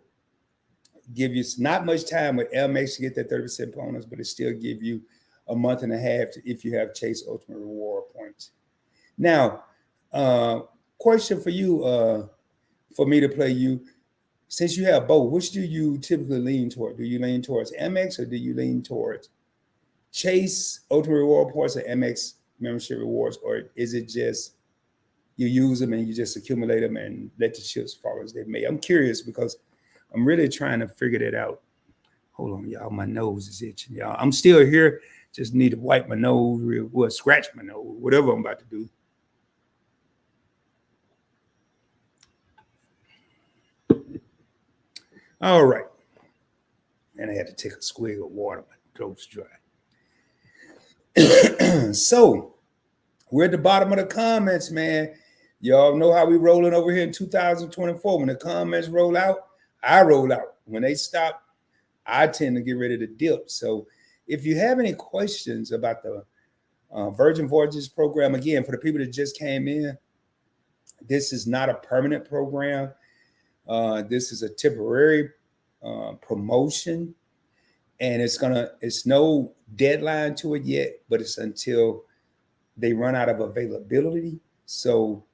give you not much time with Amex to get that 30% bonus, but it still give you a month and a half if you have Chase Ultimate Reward points. Now, question for you, for me to play you. Since you have both, which do you typically lean toward? Do you lean towards Amex or do you lean towards Chase Ultimate Reward points or Amex membership rewards? Or is it just you use them and you just accumulate them and let the chips fall as they may? I'm curious because I'm really trying to figure that out. Hold on, y'all. My nose is itching, y'all. I'm still here. Just need to wipe my nose, well, scratch my nose, whatever I'm about to do. All right. And I had to take a swig of water. My throat's dry. So we're at the bottom of the comments, man. Y'all know how we rolling over here in 2024. When the comments roll out, I roll out. When they stop, I tend to get ready to dip. So if you have any questions about the Virgin Voyages program, again, for the people that just came in, this is not a permanent program. This is a temporary promotion, and it's no deadline to it yet, but it's until they run out of availability. So,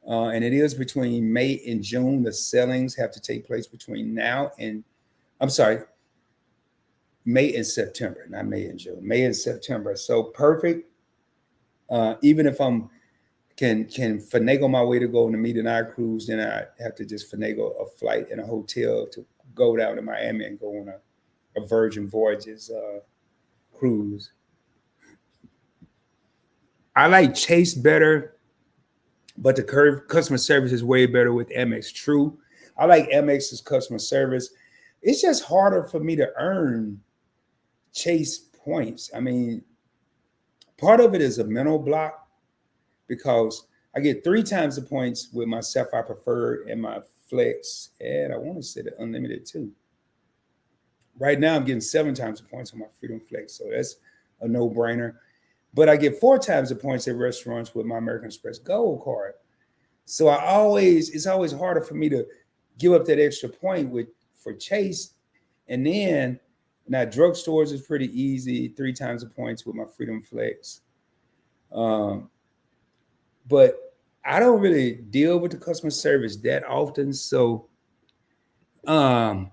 and it is between May and June. The sellings have to take place between now and, May and September, not May and June, May and September. So perfect. Even if can finagle my way to go on the Meet and I cruise, then I have to just finagle a flight and a hotel to go down to Miami and go on a Virgin Voyages cruise. I like Chase better, but the customer service is way better with Amex. True. I like Amex's customer service. It's just harder for me to earn Chase points. I mean, part of it is a mental block, because I get 3 times the points with my Sapphire Preferred and my Flex, and I want to say the Unlimited too. Right now, I'm getting 7 times the points on my Freedom Flex, so that's a no-brainer. But I get 4 times the points at restaurants with my American Express Gold card. So it's always harder for me to give up that extra point for Chase. And then now drugstores is pretty easy, 3 times the points with my Freedom Flex. But I don't really deal with the customer service that often. So, but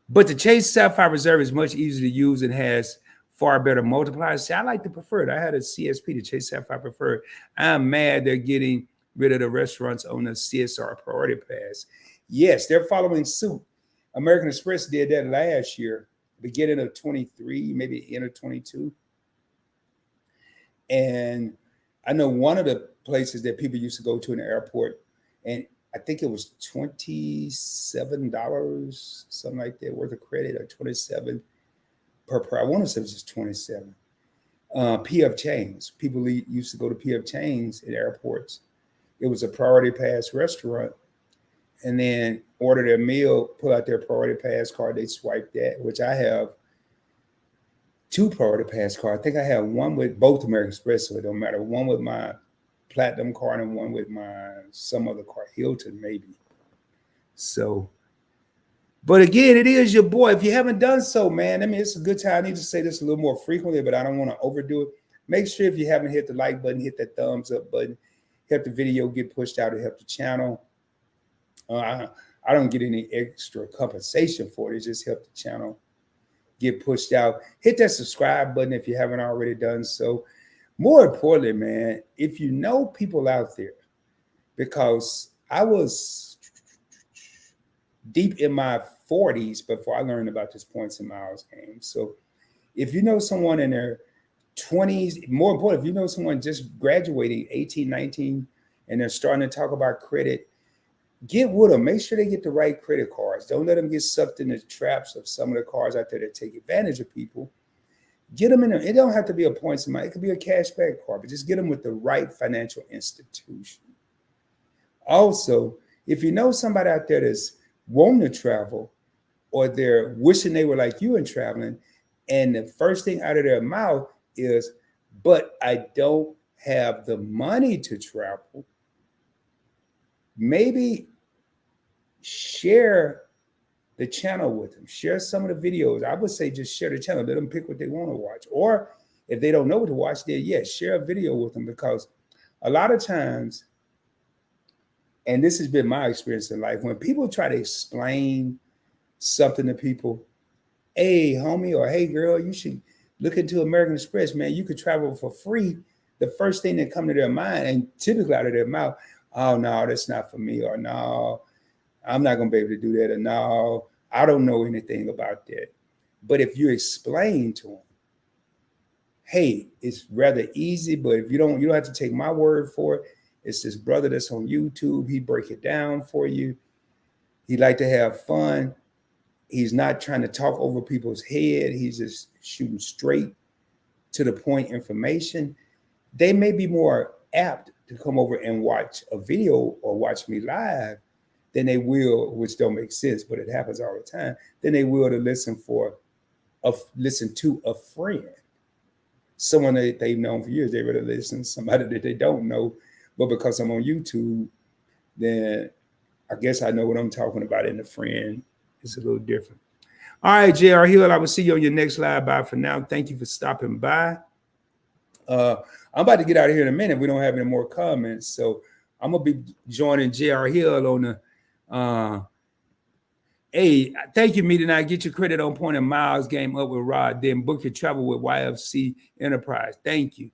the Chase Sapphire Reserve is much easier to use and has far better multipliers. See, I like the Preferred. I had a CSP, the Chase Sapphire Preferred. I'm mad they're getting rid of the restaurants on the CSR Priority Pass. Yes, they're following suit. American Express did that last year, beginning of 23, maybe end of 22. And I know one of the places that people used to go to in the airport, and I think it was $27, something like that, worth of credit, or 27 per. I want to say it was just 27. PF Chang's. People used to go to PF Chang's at airports. It was a Priority Pass restaurant, and then order their meal, pull out their Priority Pass card, they swipe that, which I have 2 Priority Pass cards. I think I have one with both American Express, so it don't matter. One with my Platinum card and one with my some other card, Hilton maybe. So, but again, it is your boy. If you haven't done so, man, I mean, it's a good time. I need to say this a little more frequently, but I don't want to overdo it. Make sure if you haven't hit the like button, hit that thumbs up button. Help the video get pushed out to help the channel. I don't get any extra compensation for it. It just help the channel get pushed out. Hit that subscribe button if you haven't already done so. More importantly, man, if you know people out there, because I was deep in my 40s before I learned about this points and miles game. So if you know someone in their 20s, more important, if you know someone just graduating 18, 19, and they're starting to talk about credit, get with them. Make sure they get the right credit cards. Don't let them get sucked into the traps of some of the cards out there that take advantage of people. Get them in there. It don't have to be a points and miles. It could be a cashback card, but just get them with the right financial institution. Also, if you know somebody out there that's wanting to travel, or they're wishing they were like you in traveling, and the first thing out of their mouth is, but I don't have the money to travel, maybe share the channel with them. Share some of the videos. I would say just share the channel. Let them pick what they want to watch. Or if they don't know what to watch, then yes, share a video with them, because a lot of times, and this has been my experience in life, when people try to explain something to people, hey, homie, or hey, girl, you should look into American Express, man. You could travel for free. The first thing that come to their mind, and typically out of their mouth, oh, no, that's not for me, or no, I'm not going to be able to do that, or no, I don't know anything about that. But if you explain to them, hey, it's rather easy, but if you don't have to take my word for it. It's this brother that's on YouTube. He break it down for you. He like to have fun. He's not trying to talk over people's head. He's just shooting straight to the point information. They may be more apt to come over and watch a video or watch me live than they will, which don't make sense, but it happens all the time, than they will to listen to a friend. Someone that they've known for years. They rather listen to somebody that they don't know. But because I'm on YouTube, then I guess I know what I'm talking about, and the friend is a little different. All right, JR Hill, I will see you on your next live. Bye for now. Thank you for stopping by. I'm about to get out of here in a minute. We don't have any more comments. So I'm going to be joining JR Hill on the hey, thank you, Meet and I. Get your credit on point and miles game up with Rod. Then book your travel with YFC Enterprise. Thank you.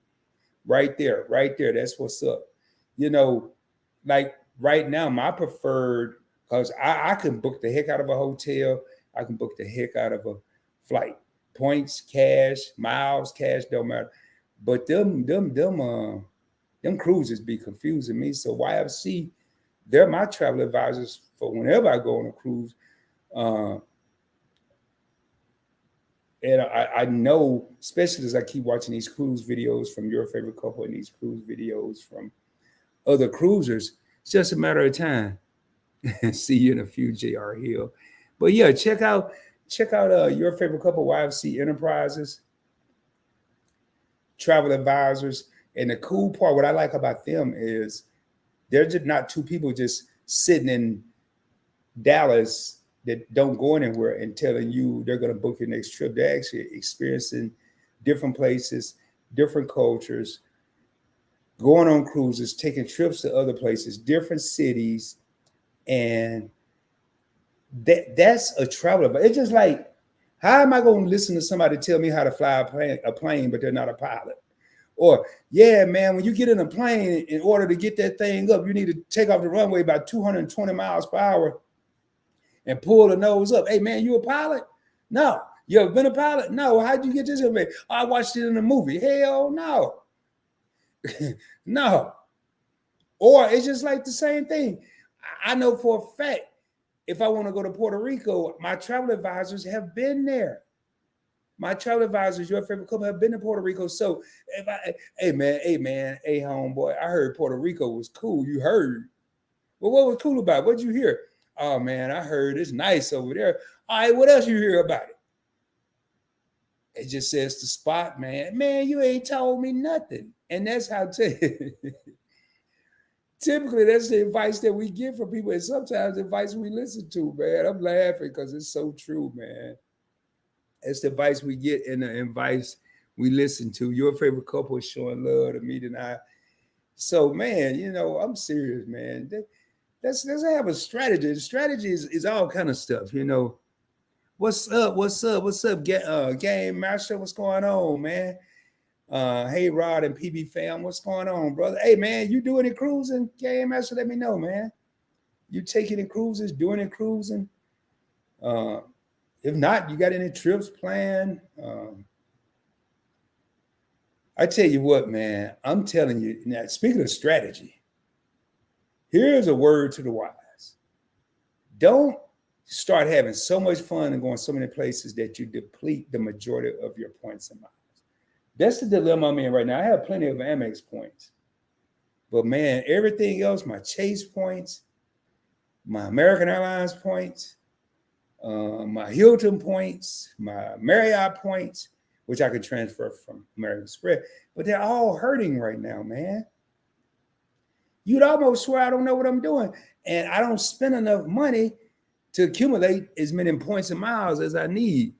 Right there. That's what's up. You know, like right now, my preferred, because I can book the heck out of a hotel. I can book the heck out of a flight. Points, cash, miles, cash, don't matter. But them cruises be confusing me. So YFC, they're my travel advisors for whenever I go on a cruise. And I know, especially as I keep watching these cruise videos from Your Favorite Couple and these cruise videos from other cruisers, it's just a matter of time. See you in a few, JR Hill. But yeah, check out Your Favorite Couple, YFC Enterprises, travel advisors. And the cool part, what I like about them is they're just not two people just sitting in Dallas that don't go anywhere and telling you they're going to book your next trip. They're actually experiencing different places, different cultures, going on cruises, taking trips to other places, different cities. And that's a traveler. But it's just like, how am I going to listen to somebody tell me how to fly a plane, but they're not a pilot? Or, yeah, man, when you get in a plane, in order to get that thing up, you need to take off the runway about 220 miles per hour and pull the nose up. Hey, man, you a pilot? No. You ever been a pilot? No. How'd you get this information? I watched it in a movie. Hell no. No. Or it's just like the same thing. I know for a fact, if I want to go to Puerto Rico, my travel advisors have been there. My travel advisors, Your Favorite Couple, have been to Puerto Rico. So if hey man, hey homeboy, I heard Puerto Rico was cool. You heard. Well, what was cool about it? What'd you hear? Oh man, I heard it's nice over there. All right, what else you hear about It just says the spot, man. Man, you ain't told me nothing. And that's how typically that's the advice that we get from people. And sometimes the advice we listen to, man. I'm laughing because it's so true, man. It's the advice we get and the advice we listen to. Your favorite couple is showing love to me tonight. So, man, I'm serious, man. Let's have a strategy. The strategy is all kind of stuff. What's up? What's up? What's up? Game Master, what's going on, man? Hey Rod and PB fam, what's going on, brother? Hey man, you doing any cruising? Game Master, let me know, man. You taking any cruises, doing any cruising? If not, you got any trips planned? I tell you what, man, I'm telling you now, speaking of strategy, here's a word to the wise. Don't start having so much fun and going so many places that you deplete the majority of your points and miles. That's the dilemma I'm in right now. I have plenty of Amex points. But man, everything else, my Chase points, my American Airlines points, my Hilton points, my Marriott points, which I could transfer from American Express, but they're all hurting right now, man. You'd almost swear I don't know what I'm doing. And I don't spend enough money to accumulate as many points and miles as I need.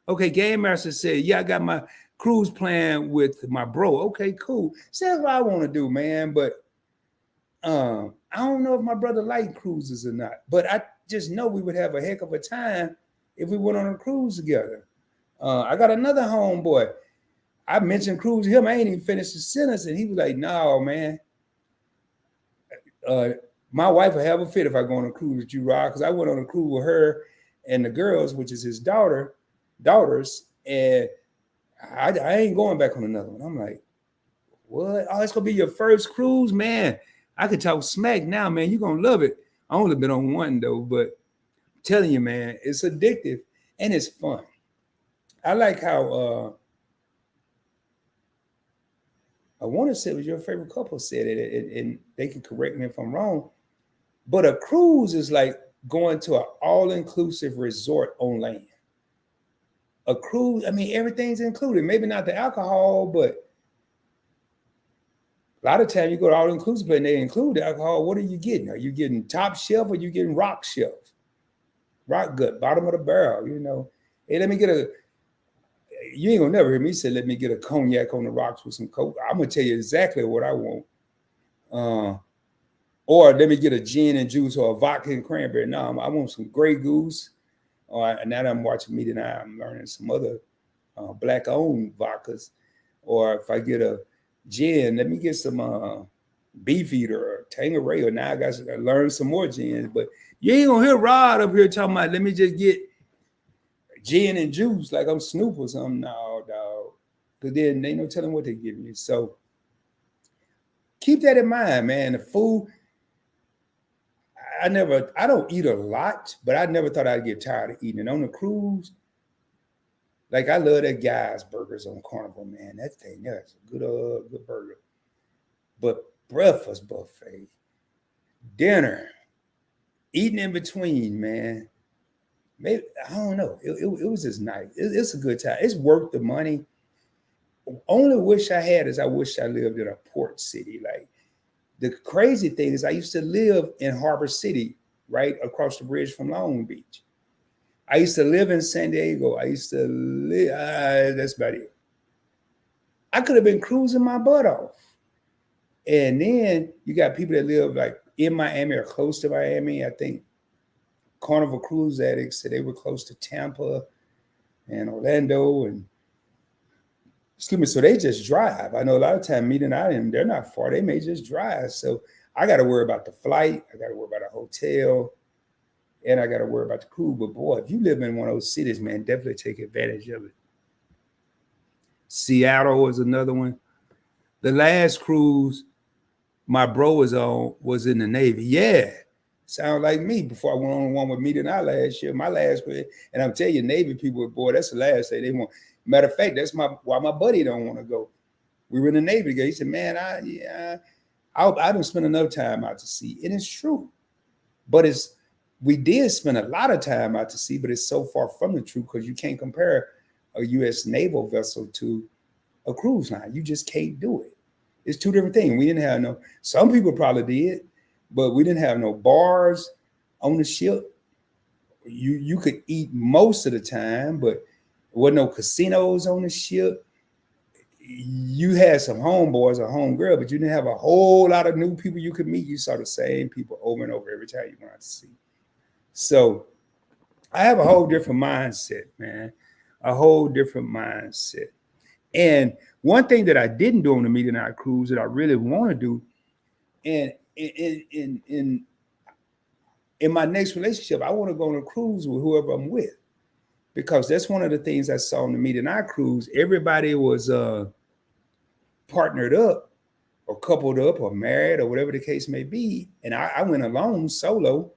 Okay, Game Master said, yeah, I got my cruise plan with my bro. Okay, cool. So that's what I want to do, man. But I don't know if my brother liked cruises or not. But I just know we would have a heck of a time if we went on a cruise together. I got another homeboy. I mentioned cruise to him. I ain't even finished the sentence. And he was like, no, man. My wife will have a fit if I go on a cruise with you, Rod, because I went on a cruise with her and the girls, which is his daughters, and I ain't going back on another one. I'm like, what? Oh, it's gonna be your first cruise, man. I could talk smack now, man. You're gonna love it. I only been on one though, but I'm telling you, man, it's addictive and it's fun. I like how I want to say it was your favorite couple said it, and they can correct me if I'm wrong. But a cruise is like going to an all-inclusive resort on land. A cruise, I mean, everything's included. Maybe not the alcohol, but a lot of times you go to all-inclusive and they include the alcohol. What are you getting? Are you getting top shelf or you getting rock shelf? Rock gut, bottom of the barrel, Hey, let me get you ain't gonna never hear me say, let me get a cognac on the rocks with some Coke. I'm gonna tell you exactly what I want. Or let me get a gin and juice or a vodka and cranberry. No, I want some Grey Goose. And now that I'm watching Media Now, I'm learning some other black-owned vodkas. Or if I get a gin, let me get some Beefeater or Tanqueray. Or now I got to learn some more gins. But you ain't gonna hear Rod up here talking about, let me just get gin and juice like I'm Snoop or something. No, dog. Because then they no telling what they're giving you. So keep that in mind, man. The food, I don't eat a lot, but I never thought I'd get tired of eating. And on the cruise, like I love that Guy's Burgers on Carnival, man. That thing, that's a good burger. But breakfast buffet, dinner, eating in between, man. Maybe, I don't know. It was just nice. It's a good time. It's worth the money. Only wish I had is I wish I lived in a port city. Like, the crazy thing is I used to live in Harbor City, right across the bridge from Long Beach. I used to live in San Diego. I used to live, that's about it. I could have been cruising my butt off. And then you got people that live like in Miami or close to Miami. I think Carnival Cruise Addicts said they were close to Tampa and Orlando and excuse me, so they just drive. I know a lot of time meeting out them, they're not far. They may just drive. So I got to worry about the flight. I got to worry about a hotel. And I got to worry about the crew. But boy, if you live in one of those cities, man, definitely take advantage of it. Seattle is another one. The last cruise my bro was on was in the Navy. Yeah, sound like me before I went on one with Meeting Out last year. My last cruise, and I'm telling you, Navy people, boy, that's the last day they want. Matter of fact, that's why my buddy don't want to go. We were in the Navy together. He said, man, I didn't spend enough time out to sea. And it's true. But we did spend a lot of time out to sea, but it's so far from the truth because you can't compare a U.S. naval vessel to a cruise line. You just can't do it. It's two different things. We didn't have no. Some people probably did, but we didn't have no bars on the ship. You could eat most of the time, but there wasn't no casinos on the ship. You had some homeboys or homegirl, but you didn't have a whole lot of new people you could meet. You saw the same people over and over every time you wanted to see. So I have a whole different mindset, man. A whole different mindset. And one thing that I didn't do on the Media Night cruise that I really want to do, and in my next relationship, I want to go on a cruise with whoever I'm with, because that's one of the things I saw on the Media Night cruise. Everybody was partnered up or coupled up or married or whatever the case may be. And I went alone solo.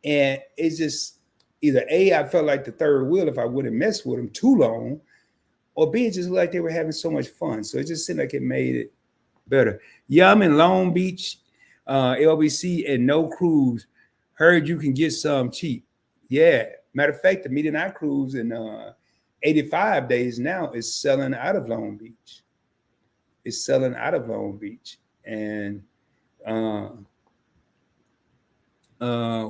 And it's just either A, I felt like the third wheel if I wouldn't mess with them too long, or B, it just looked like they were having so much fun. So it just seemed like it made it better. Yeah, I'm in Long Beach, LBC, and no cruise. Heard you can get some cheap. Yeah. Matter of fact, the Media Night cruise in 85 days now is selling out of Long Beach. It's selling out of Long Beach. And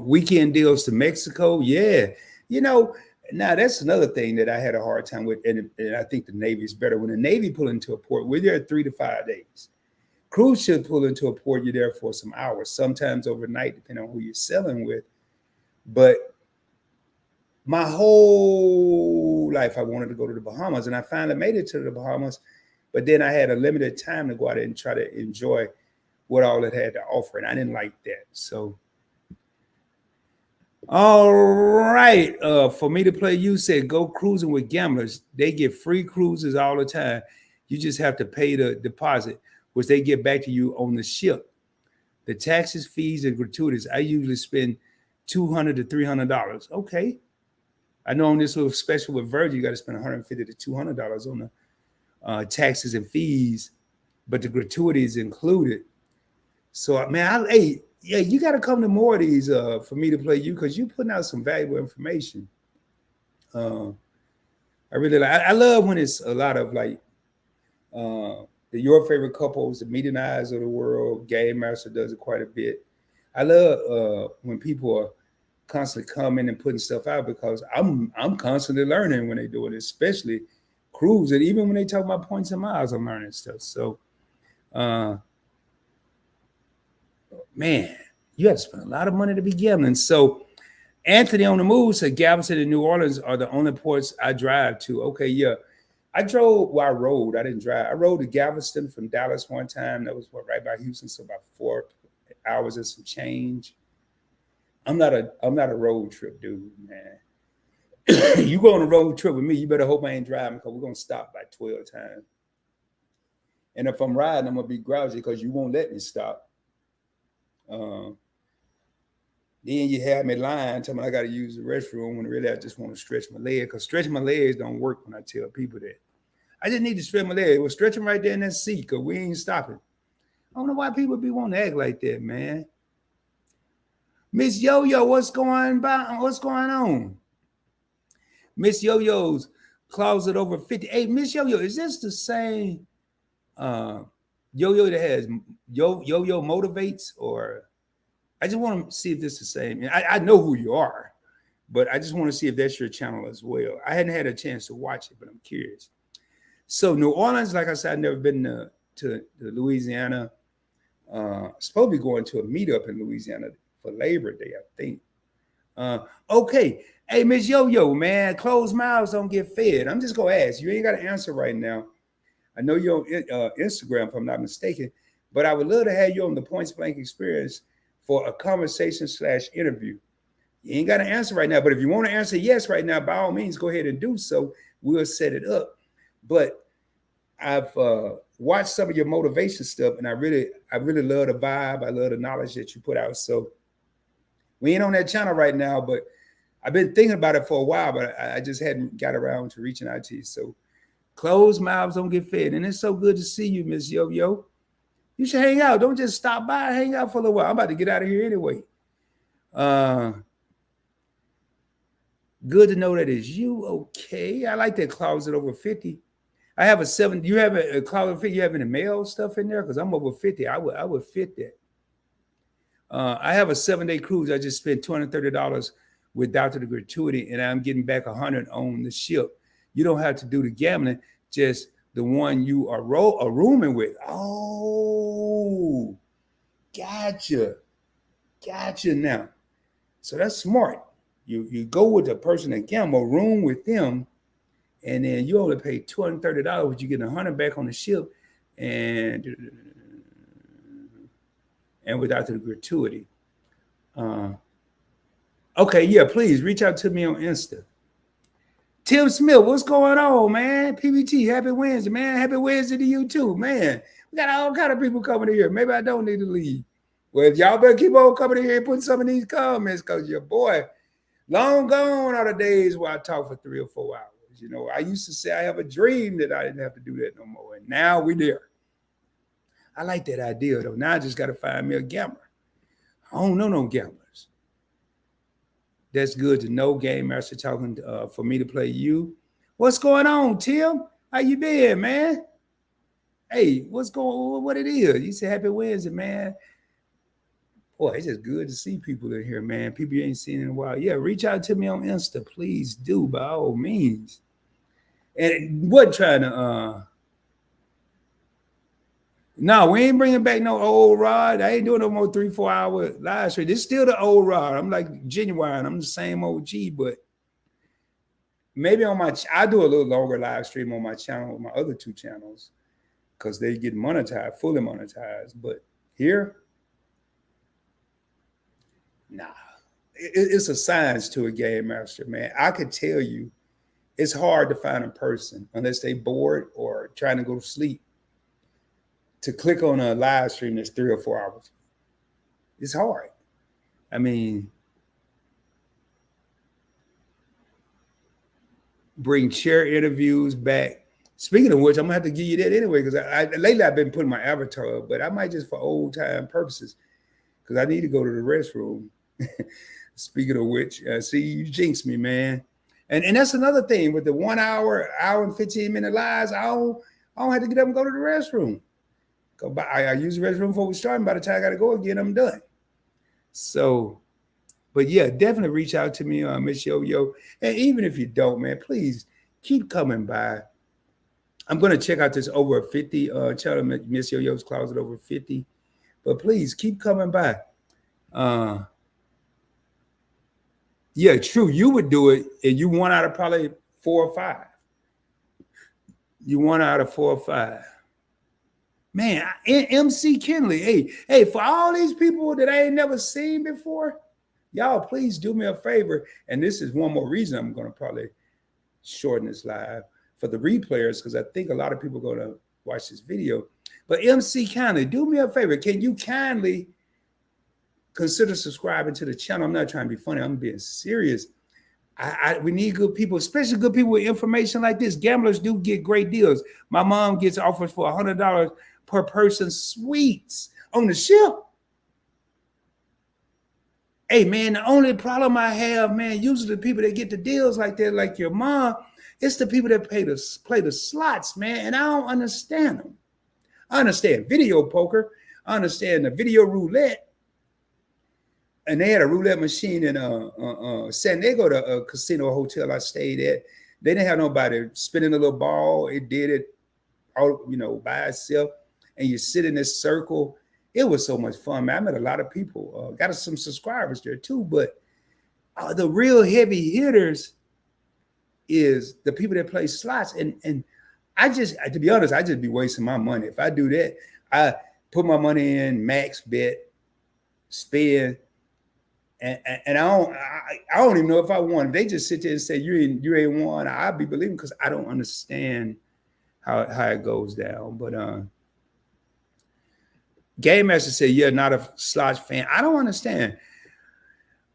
weekend deals to Mexico. Yeah. You know, now that's another thing that I had a hard time with. And I think the Navy is better. When the Navy pull into a port, we're there 3 to 5 days. Cruise ship pull into a port, you're there for some hours, sometimes overnight, depending on who you're selling with. But my whole life, I wanted to go to the Bahamas, and I finally made it to the Bahamas. But then I had a limited time to go out and try to enjoy what all it had to offer, and I didn't like that. So, all right, for me to play, you said go cruising with gamblers. They get free cruises all the time. You just have to pay the deposit, which they get back to you on the ship. The taxes, fees, and gratuities, I usually spend $200 to $300. Okay. I know on this little special with Virgin, you got to spend $150 to $200 on the taxes and fees, but the gratuity is included. So, man, yeah, you got to come to more of these for me to play you, because you're putting out some valuable information. I really like. I love when it's a lot of like your favorite couples, the Media Nights of the world. Game Master does it quite a bit. I love when people are constantly coming and putting stuff out, because I'm constantly learning when they do it, especially cruise. And even when they talk about points and miles, I'm learning stuff. So, man, you have to spend a lot of money to be gambling. So, Anthony on the Move said Galveston and New Orleans are the only ports I drive to. Okay, yeah. I rode. I didn't drive. I rode to Galveston from Dallas one time. That was right by Houston, so about 4 hours and some change. I'm not a road trip dude, man. You go on a road trip with me, you better hope I ain't driving, because we're gonna stop by 12 times. And if I'm riding, I'm gonna be grouchy because you won't let me stop. Then you have me lying, telling me I gotta use the restroom when really I just want to stretch my leg, because stretching my legs don't work when I tell people that. I just need to stretch my leg. Well, stretch them right there in that seat, because we ain't stopping. I don't know why people be wanting to act like that, man. Miss Yo-Yo, what's going on? Miss Yo-Yo's closet over 50. Hey, Miss Yo-Yo, is this the same Yo-Yo that has Yo-Yo Motivates? Or I just want to see if this is the same. I know who you are, but I just want to see if that's your channel as well. I hadn't had a chance to watch it, but I'm curious. So New Orleans, like I said, I've never been to Louisiana. Supposed to be going to a meetup in Louisiana for Labor Day, I think. Okay. Hey, Miss Yo-Yo, man, closed mouths don't get fed. I'm just going to ask. You ain't got to answer right now. I know you're on Instagram, if I'm not mistaken, but I would love to have you on the Points Blank Experience for a conversation/interview. You ain't got to answer right now, but if you want to answer yes right now, by all means, go ahead and do so. We'll set it up. But I've watched some of your motivation stuff, and I really love the vibe. I love the knowledge that you put out. So we ain't on that channel right now, but I've been thinking about it for a while, but I just hadn't got around to reaching out to you. So closed mouths don't get fed. And it's so good to see you, Miss Yo-Yo. You should hang out. Don't just stop by. Hang out for a little while. I'm about to get out of here anyway. Good to know that it's you. Okay. I like that closet over 50. I have a 7. You have a closet 50. You have any male stuff in there? Because I'm over 50. I would fit that. I have a 7-day cruise. I just spent $230 without the gratuity, and I'm getting back 100 on the ship. You don't have to do the gambling, just the one you are rooming with. Oh, gotcha now. So that's smart. You go with the person that gamble, room with them, and then you only pay $230, but you get 100 back on the ship, and without the gratuity. Okay, yeah, please reach out to me on Insta. Tim Smith, what's going on, man? PBT, happy Wednesday, man. Happy Wednesday to you too, man. We got all kind of people coming in here. Maybe I don't need to leave. Well, if y'all better keep on coming in here and putting some of these comments, because your boy, long gone are the days where I talk for 3 or 4 hours. You know, I used to say I have a dream that I didn't have to do that no more. And now we're there. I like that idea, though. Now I just got to find me a gambler. I don't know no gamblers. That's good to know. Game Master talking for me to play you. What's going on, Tim? How you been, man? Hey, what's going on? What it is? You said happy Wednesday, man. Boy, it's just good to see people in here, man. People you ain't seen in a while. Yeah, reach out to me on Insta. Please do, by all means. And what trying to no, we ain't bringing back no old rod. I ain't doing no more 3-4 hour live stream. This is still the old rod. I'm like genuine. I'm the same OG, but maybe on I do a little longer live stream on my channel, with my other 2 channels, because they get monetized, fully monetized. But here, nah, it's a science to a game master, man. I could tell you, it's hard to find a person unless they bored or trying to go to sleep to click on a live stream that's 3 or 4 hours. It's hard. I mean, bring chair interviews back. Speaking of which, I'm gonna have to give you that anyway, because lately I've been putting my avatar up, but I might just for old time purposes, because I need to go to the restroom. Speaking of which, see, you jinxed me, man. And that's another thing with the 1 hour and 15-minute lives. I don't have to get up and go to the restroom. I use the restroom before we start, and by the time I got to go again, I'm done. So, but yeah, definitely reach out to me, Miss Yo-Yo. And even if you don't, man, please keep coming by. I'm going to check out this over 50 channel, Miss Yo-Yo's Closet over 50. But please keep coming by. Yeah, true. You would do it, and you 1 out of probably 4 or 5. You 1 out of 4 or 5. Man, MC Kinley, hey, for all these people that I ain't never seen before, y'all please do me a favor. And this is one more reason I'm going to probably shorten this live for the replayers, because I think a lot of people are going to watch this video. But MC Kindly, do me a favor. Can you kindly consider subscribing to the channel? I'm not trying to be funny. I'm being serious. We need good people, especially good people with information like this. Gamblers do get great deals. My mom gets offers for $100 per person suites on the ship. Hey, man, the only problem I have, man, usually the people that get the deals like that, like your mom, it's the people that play the slots, man, and I don't understand them. I understand video poker. I understand the video roulette. And they had a roulette machine in San Diego, the casino hotel I stayed at. They didn't have nobody spinning a little ball. It did it all, by itself. And you sit in this circle. It was so much fun, man. I met a lot of people. Got some subscribers there too. But the real heavy hitters is the people that play slots. And I just, to be honest, I just be wasting my money. If I do that, I put my money in, max bet, spin. And I don't even know if I won. If they just sit there and say you ain't won, I'll be believing, because I don't understand how it goes down. But Game Master said, "Yeah, not a slots fan." I don't understand.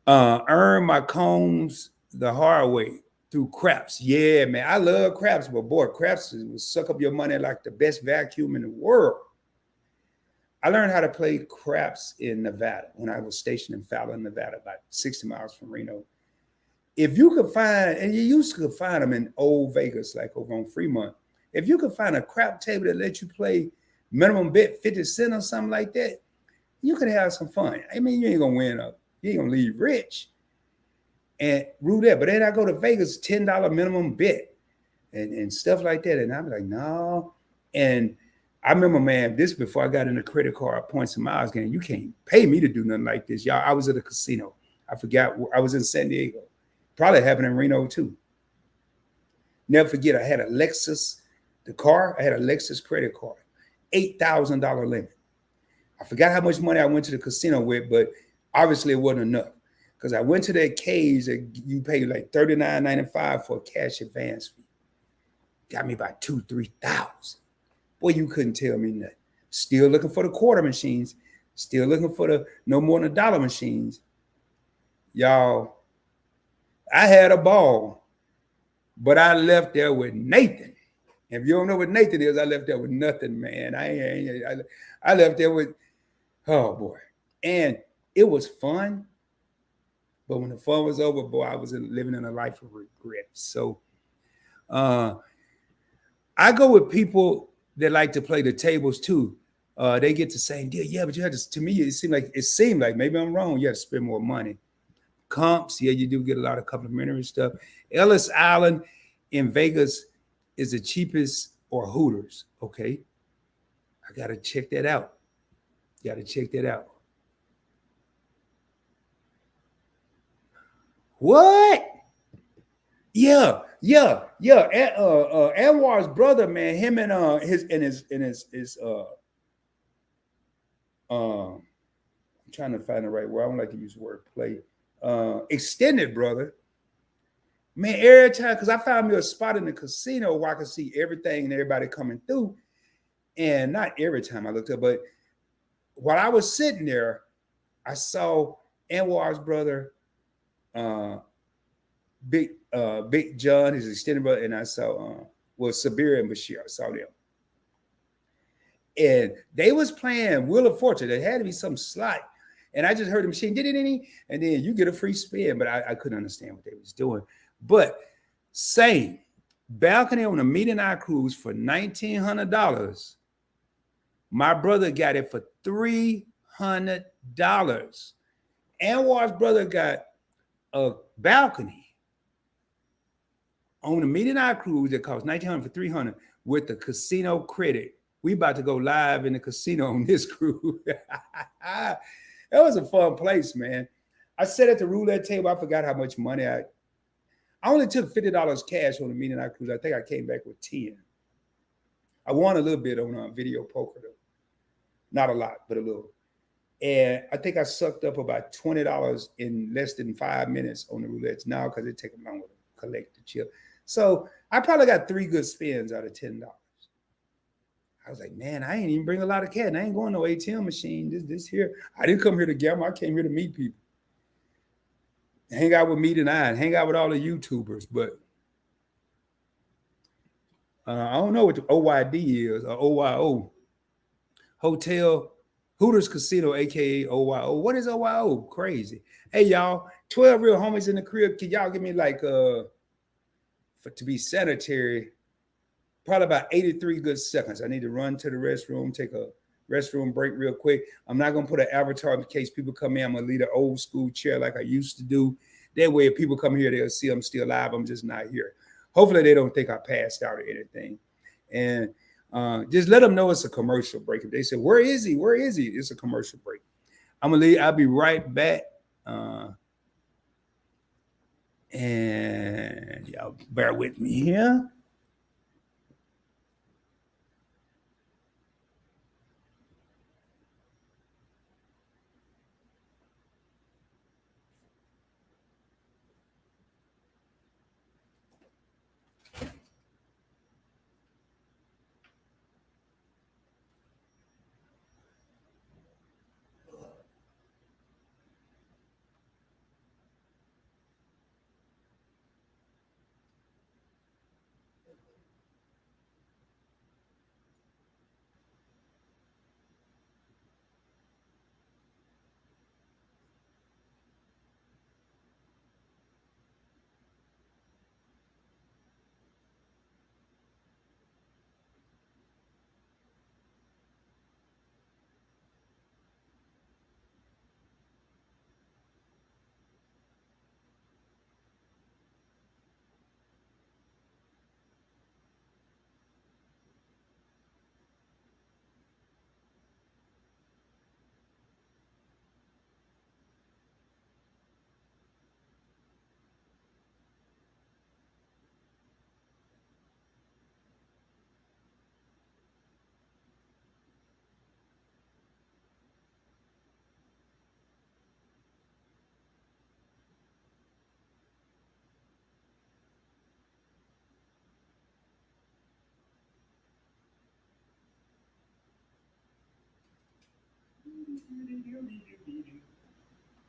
Earn my combs the hard way through craps. Yeah, man, I love craps, but boy, craps will suck up your money like the best vacuum in the world. I learned how to play craps in Nevada when I was stationed in Fallon, Nevada, about 60 miles from Reno. If you could find, and you used to find them in old Vegas, like over on Fremont, if you could find a crap table that let you play minimum bet 50 cents or something like that, you could have some fun. I mean, you ain't gonna win up, you ain't gonna leave rich and roulette. But then I go to Vegas, $10 minimum bet and stuff like that. And I'm like, no. And I remember, man, this before I got in the credit card points and miles game. You can't pay me to do nothing like this, y'all. I was at a casino. I forgot. I was in San Diego. Probably happened in Reno too. Never forget. I had a Lexus, the car. I had a Lexus credit card, $8,000 limit. I forgot how much money I went to the casino with, but obviously it wasn't enough because I went to that cage that you pay like $39.95 for a cash advance fee. Got me about 2,000-3,000. Boy, you couldn't tell me nothing. Still looking for the quarter machines. Still looking for the no more than $1 machines. Y'all, I had a ball, but I left there with Nathan. If you don't know what Nathan is, I left there with nothing, man. I left there with, oh boy. And it was fun. But when the fun was over, boy, I was living in a life of regret. So I go with people that like to play the tables too. They get the same deal. Yeah, but you had to me, it seemed like maybe I'm wrong. You have to spend more money. Comps, yeah, you do get a lot of complimentary stuff. Ellis Island in Vegas is the cheapest, or Hooters. Okay. I gotta check that out. Gotta check that out. What? Yeah. Anwar's brother, man, him and I'm trying to find the right word. I don't like to use the word play. Extended brother. Man, every time, because I found me a spot in the casino where I could see everything and everybody coming through. And not every time I looked up, but while I was sitting there, I saw Anwar's brother, uh, Big John, his extended brother, and I saw Sabir and Bashir. I saw them. And they was playing Wheel of Fortune. There had to be some slot. And I just heard the machine, did it any? And then you get a free spin, but I couldn't understand what they was doing. But same balcony on a Meet-and-I cruise for $1,900. My brother got it for $300. Anwar's brother got a balcony on a Meet-and-I cruise that cost $1,900 for $300 with the casino credit. We about to go live in the casino on this cruise. That was a fun place, man. I sat at the roulette table. I forgot how much money I only took $50 cash on the Meet-and-I cruise. I think I came back with 10. I won a little bit on video poker, though. Not a lot, but a little. And I think I sucked up about $20 in less than 5 minutes on the roulettes now because it take them longer to collect the chip. So I probably got 3 good spins out of $10. I was like, man, I ain't even bring a lot of cash. I ain't going no ATM machine. This here. I didn't come here to gamble. I came here to meet people. Hang out with Meet-and-I, hang out with all the YouTubers. But I don't know what the OYD is, or OYO. Hotel Hooters Casino, aka OYO. What is OYO? Crazy. Hey y'all, 12 real homies in the crib. Can y'all give me like to be sanitary? Probably about 83 good seconds. I need to run to the restroom, take a restroom break real quick. I'm not gonna put an avatar in case people come in. I'm gonna leave an old school chair like I used to do. That way, if people come here, they'll see I'm still alive. I'm just not here. Hopefully, they don't think I passed out or anything. And just let them know it's a commercial break. If they say, "Where is he? Where is he?" It's a commercial break. I'm gonna leave. I'll be right back. And y'all bear with me here.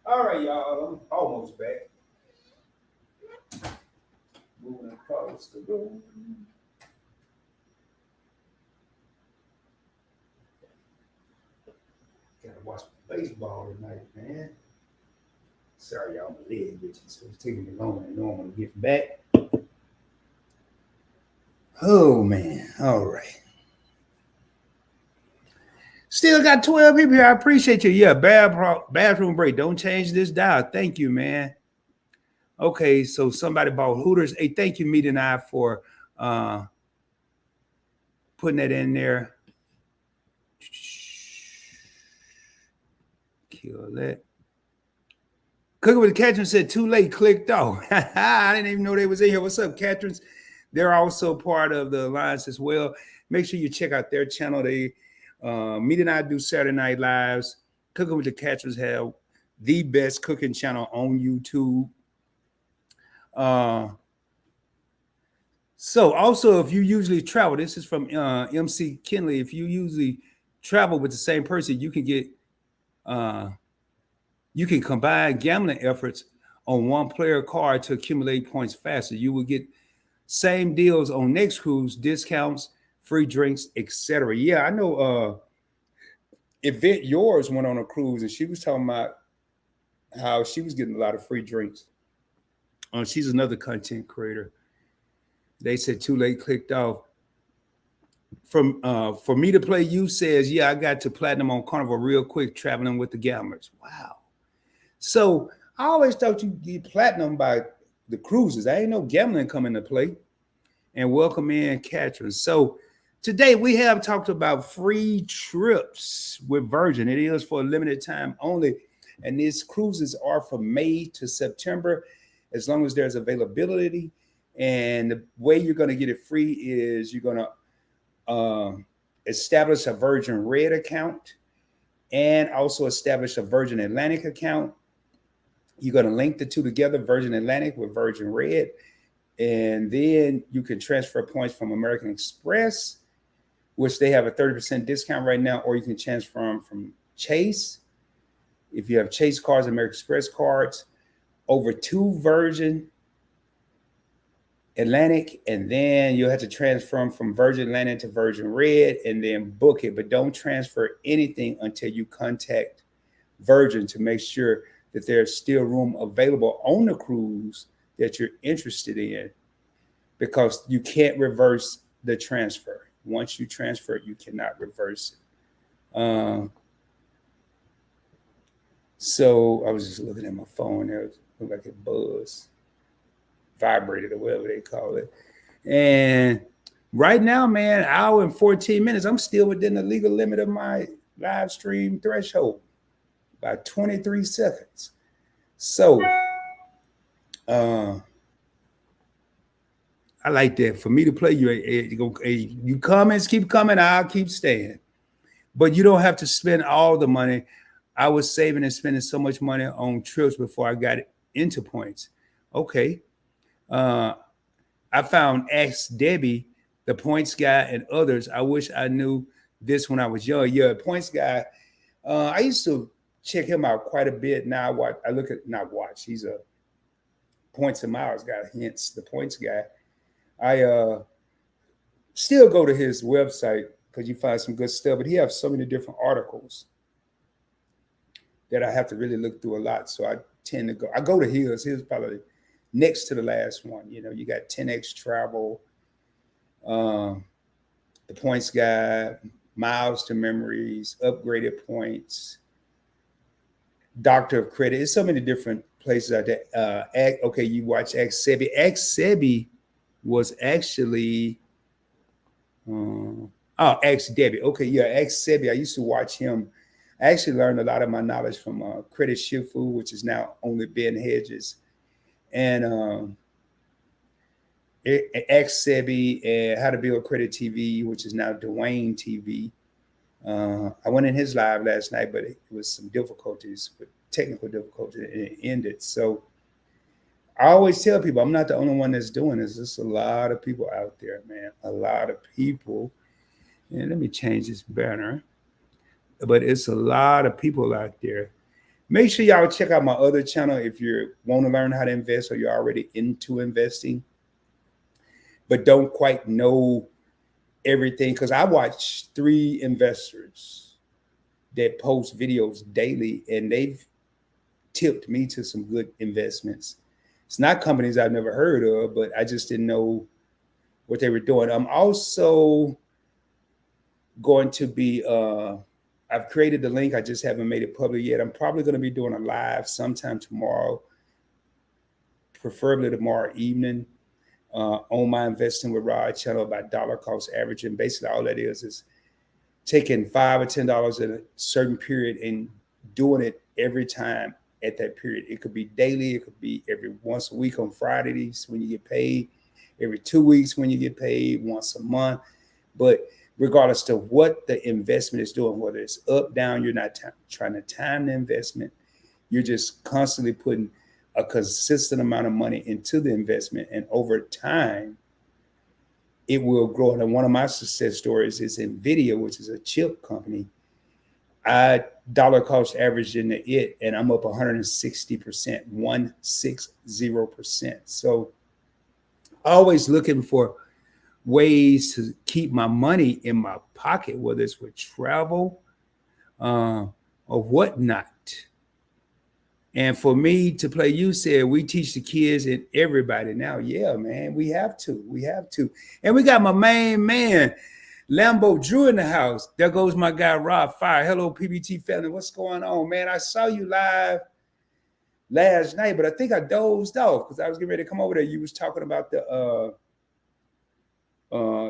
All right, y'all. I'm almost back. Moving across the room. Gotta watch baseball tonight, man. Sorry, y'all, my leg bitches. So it's taking me longer than normal to get back. Oh man. All right. Still got 12 people here. I appreciate you. Yeah, bathroom break. Don't change this dial. Thank you, man. Okay, so somebody bought Hooters. Hey, thank you, Meet and I, for putting that in there. Kill that. Cooking with Catherine said too late, clicked off. I didn't even know they was in here. What's up, Catherine? They're also part of the alliance as well. Make sure you check out their channel. They Meet and I do Saturday Night Lives. Cooking with the Catherines have the best cooking channel on YouTube. So also, if you usually travel, this is from MC Kinley. If you usually travel with the same person, you can get you can combine gambling efforts on one player card to accumulate points faster. You will get same deals on next cruise, discounts, free drinks, etc. Yeah, I know. Event Yours went on a cruise, and she was talking about how she was getting a lot of free drinks. She's another content creator. They said too late, clicked off. From For me to play you says, yeah, I got to platinum on Carnival real quick, traveling with the gamblers. Wow. So I always thought you get platinum by the cruises. I ain't no gambling coming to play. And welcome in, Catherine. So today we have talked about free trips with Virgin. It is for a limited time only. And these cruises are from May to September, as long as there's availability. And the way you're going to get it free is you're going to establish a Virgin Red account and also establish a Virgin Atlantic account. You're going to link the two together, Virgin Atlantic with Virgin Red. And then you can transfer points from American Express, which they have a 30% discount right now, or you can transfer them from Chase. If you have Chase cards, American Express cards, over to Virgin Atlantic, and then you'll have to transfer them from Virgin Atlantic to Virgin Red and then book it. But don't transfer anything until you contact Virgin to make sure that there's still room available on the cruise that you're interested in, because you can't reverse the transfer. Once you transfer it, you cannot reverse it. So I was just looking at my phone there. It looked like it buzzed, vibrated, or whatever they call it. And right now, man, hour and 14 minutes, I'm still within the legal limit of my live stream threshold by 23 seconds. So I like that. For me to play you, you comments keep coming, I'll keep staying. But you don't have to spend all the money. I was saving and spending so much money on trips before I got into points. Okay. I found X Debbie, the points guy, and others. I wish I knew this when I was young. Yeah, points guy. I used to check him out quite a bit. Now he's a points and miles guy, hence the points guy. I still go to his website because you find some good stuff, but he has so many different articles that I have to really look through a lot. So I tend to go to his. His probably next to the last one. You know, you got 10X Travel, the points guy, Miles to Memories, Upgraded Points, Doctor of Credit. There's so many different places out there. Okay, you watch X Sebi. X Sebi was actually X Debbie. Okay, yeah, X Sebi. I used to watch him. I actually learned a lot of my knowledge from Credit Shifu, which is now only Ben Hedges, and X Sebi, and How to Build Credit TV, which is now Dwayne TV. I went in his live last night, but it was some difficulties, with technical difficulties, and it ended. So I always tell people I'm not the only one that's doing this. There's a lot of people out there, man. A lot of people. And let me change this banner. but it's a lot of people out there. Make sure y'all check out my other channel if you want to learn how to invest or you're already into investing, but don't quite know everything. Because I watch 3 investors that post videos daily, and they've tipped me to some good investments. It's not companies I've never heard of, but I just didn't know what they were doing. I'm also going to be I've created the link. I just haven't made it public yet. I'm probably going to be doing a live sometime tomorrow, preferably tomorrow evening, on my Investing with Rod channel about dollar cost averaging. Basically, all that is taking $5 or $10 in a certain period and doing it every time at that period. It could be daily. It could be every once a week on Fridays when you get paid, every 2 weeks when you get paid, once a month. But regardless of what the investment is doing, whether it's up, down, you're not trying to time the investment. You're just constantly putting a consistent amount of money into the investment. And over time, it will grow. And one of my success stories is NVIDIA, which is a chip company. I dollar cost averaged into it, and I'm up 160%, 160%. So always looking for ways to keep my money in my pocket, whether it's with travel or whatnot. And for me to play, you said we teach the kids and everybody now. Yeah, man, we have to. We have to. And we got my main man, Lambo Drew, in the house. There goes my guy, Rob Fire. Hello, PBT family. What's going on, man? I saw you live last night, but I think I dozed off because I was getting ready to come over there. You was talking about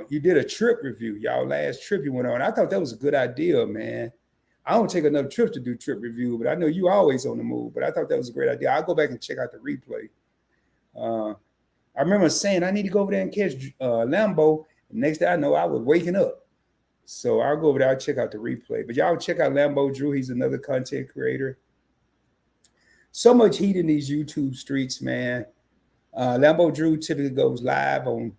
you did a trip review, y'all last trip you went on. I thought that was a good idea, man. I don't take enough trips to do trip review, but I know you always on the move. But I thought that was a great idea. I'll go back and check out the replay. I remember saying I need to go over there and catch Lambo. Next thing I know, I was waking up. So I'll go over there. I'll check out the replay. But y'all check out Lambo Drew. He's another content creator. So much heat in these YouTube streets, man. Lambo Drew typically goes live on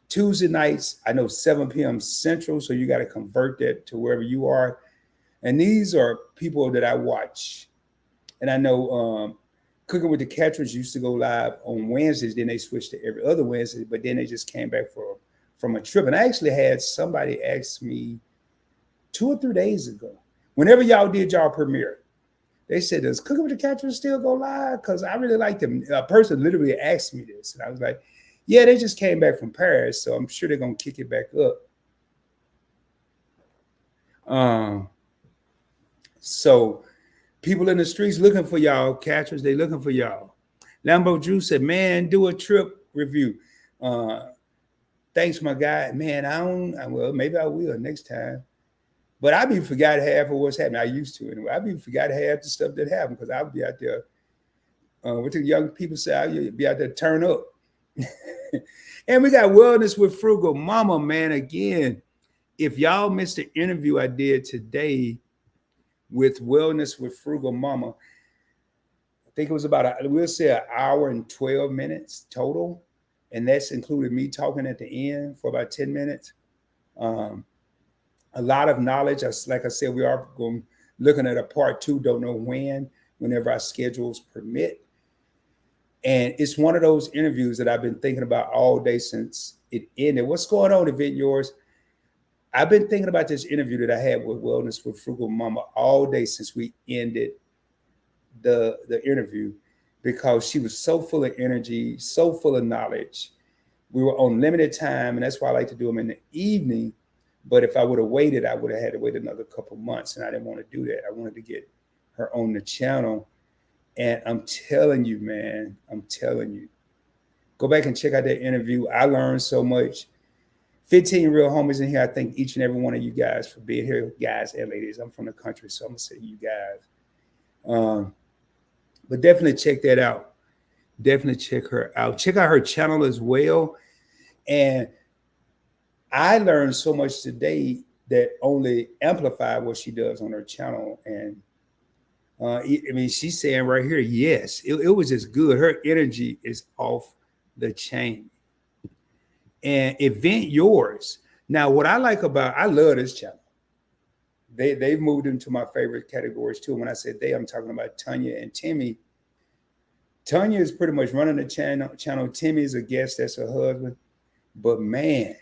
Tuesday nights. I know 7 p.m. Central, so you got to convert that to wherever you are. And these are people that I watch. And I know Cooking with the Catchers used to go live on Wednesdays. Then they switched to every other Wednesday, but then they just came back from a trip. And I actually had somebody ask me 2 or 3 days ago, whenever y'all did y'all premiere, they said, does Cooking with the Catchers still go live? Because I really like them. A person literally asked me this. And I was like, yeah, they just came back from Paris, so I'm sure they're going to kick it back up. So people in the streets looking for y'all, catchers, they looking for y'all. Lambo Drew said, man, do a trip review. Thanks, my guy. Man, well, maybe I will next time. But I be forgot half of what's happening. I used to anyway. I be forgot half the stuff that happened because I'll be out there. What the young people say, I'll be out there turn up. And we got Wellness with Frugal Mama, man. Again, if y'all missed the interview I did today with Wellness with Frugal Mama, I think it was about, we'll say an hour and 12 minutes total. And that's included me talking at the end for about 10 minutes. A lot of knowledge. Like I said, we are looking at a part 2, don't know whenever our schedules permit. And it's one of those interviews that I've been thinking about all day since it ended. What's going on, Event Yours? I've been thinking about this interview that I had with Wellness with Frugal Mama all day since we ended the interview, because she was so full of energy, so full of knowledge. We were on limited time, and that's why I like to do them in the evening. But if I would have waited, I would have had to wait another couple months, and I didn't want to do that. I wanted to get her on the channel. And I'm telling you, man, go back and check out that interview. I learned so much. 15 real homies in here. I thank each and every one of you guys for being here, guys and ladies. I'm from the country, so I'm going to say you guys. But definitely check that out. Definitely check her out. Check out her channel as well. And I learned so much today that only amplified what she does on her channel. And I mean, she's saying right here, yes, it was just good. Her energy is off the chain. And Event Yours. Now, what I like about, I love this channel. they've moved into my favorite categories too. When I said they, I'm talking about Tanya and Timmy. Tanya is pretty much running the channel. Timmy is a guest, that's her husband. But man,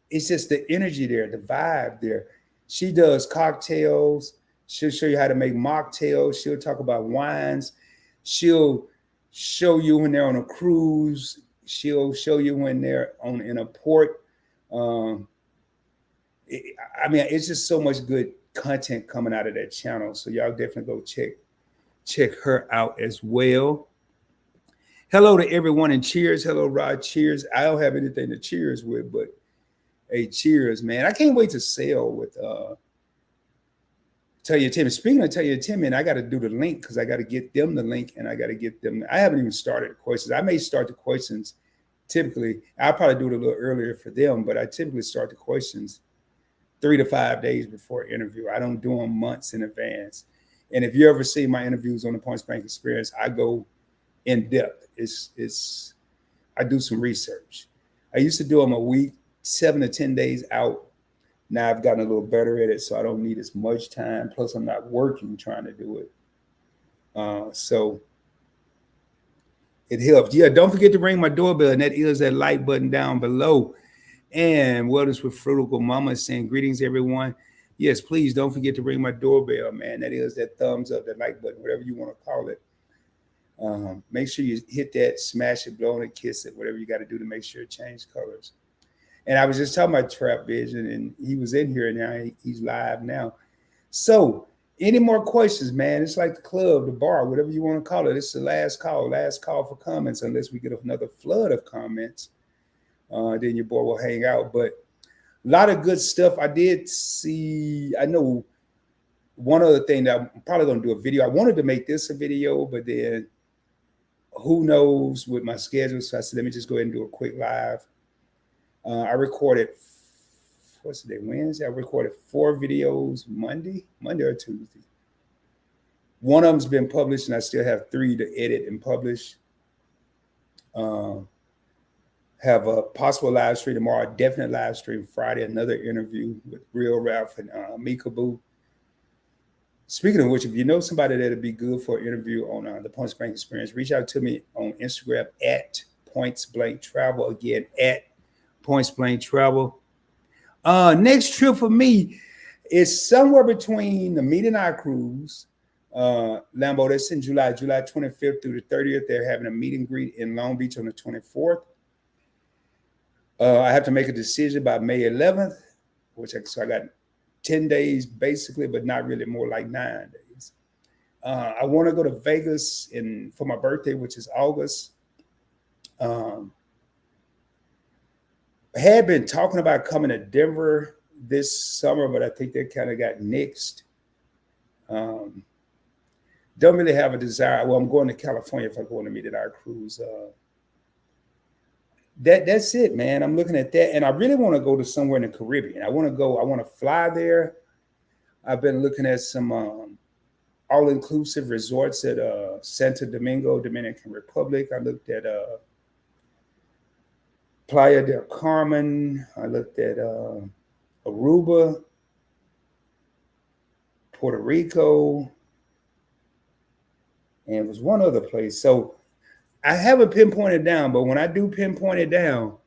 it's just the energy there, the vibe there. She does cocktails. She'll show you how to make mocktails. She'll talk about wines. She'll show you when they're on a cruise. She'll show you when they're in a port. I mean, it's just so much good content coming out of that channel. So y'all definitely go check her out as well. Hello to everyone and cheers. Hello, Rod. Cheers. I don't have anything to cheers with, but hey, cheers, man. I can't wait to sail with Tell You Timmy. Speaking of Tell You Timmy, I got to do the link because I got to get them the link and I got to get them. I haven't even started the questions. I may start the questions typically. I'll probably do it a little earlier for them, but I typically start the questions 3 to 5 days before interview. I don't do them months in advance. And if you ever see my interviews on the Points Bank Experience, I go in depth. I do some research. I used to do them a week, 7 to 10 days out. Now I've gotten a little better at it, so I don't need as much time. Plus, I'm not working trying to do it. So it helps. Yeah, don't forget to ring my doorbell, and that is that like button down below. And Wellness with Frugal Mama is saying, greetings, everyone. Yes, please don't forget to ring my doorbell, man. That is that thumbs up, that like button, whatever you want to call it. Make sure you hit that, smash it, blow on it, kiss it, whatever you got to do to make sure it changes colors. And I was just talking about Trap Vision, and he was in here, and now he's live now. So any more questions, man? It's like the club, the bar, whatever you want to call it. It's the last call for comments, unless we get another flood of comments. Then your boy will hang out. But a lot of good stuff. I did see, I know one other thing that I'm probably going to do a video. I wanted to make this a video, but then who knows with my schedule. So I said, let me just go ahead and do a quick live. I recorded, what's the day, Wednesday? I recorded 4 videos Monday or Tuesday. One of them's been published, and I still have 3 to edit and publish. Have a possible live stream tomorrow, definite live stream Friday, another interview with Real Ralph and Mika Boo. Speaking of which, if you know somebody that'd be good for an interview on the Points Blank Experience, reach out to me on Instagram at Points Blank Travel. Again, at Points Blank Travel. Next trip for me is somewhere between the Meet and I Cruise, Lambo. That's in July 25th through the 30th. They're having a meet and greet in Long Beach on the 24th. I have to make a decision by May 11th, so I got 10 days basically, but not really, more like 9 days. I want to go to Vegas for my birthday, which is August. I had been talking about coming to Denver this summer, but I think that kind of got nixed. Don't really have a desire. Well, I'm going to California if I go on to Meet and I Cruise. That's it, man. I'm looking at that, and I really want to go to somewhere in the Caribbean. I want to fly there. I've been looking at some all-inclusive resorts at Santo Domingo, Dominican Republic. I looked at Playa del Carmen. I looked at Aruba, Puerto Rico, and it was one other place. So I haven't pinpointed down, but when I do pinpoint it down,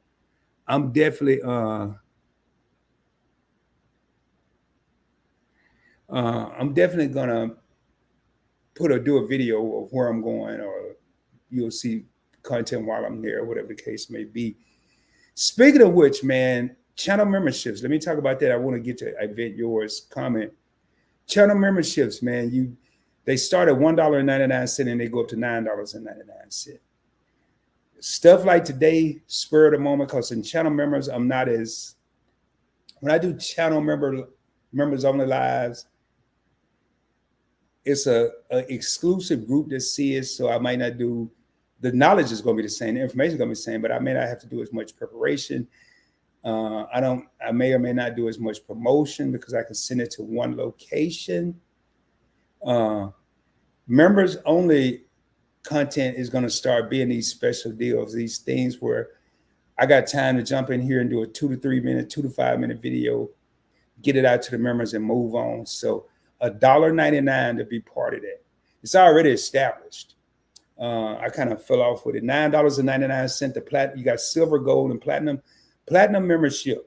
I'm definitely gonna do a video of where I'm going, or you'll see content while I'm there, whatever the case may be. Speaking of which, man, channel memberships. Let me talk about that. I want to get to Event Yours comment. Channel memberships, man, they start at $1.99 and they go up to $9.99. Stuff like today, spur of the moment, because in channel members, when I do channel members only lives, it's a exclusive group that sees, so I might not do, the knowledge is going to be the same, the information is going to be the same, but I may not have to do as much preparation. I may or may not do as much promotion because I can send it to one location. Members only content is going to start being these special deals, these things where I got time to jump in here and do a 2 to 3 minute, 2 to 5 minute video get it out to the members and move on. So $1.99 to be part of that. It's already established. I kind of fell off with it. $9.99 to platinum. You got silver, gold, and platinum. Platinum membership.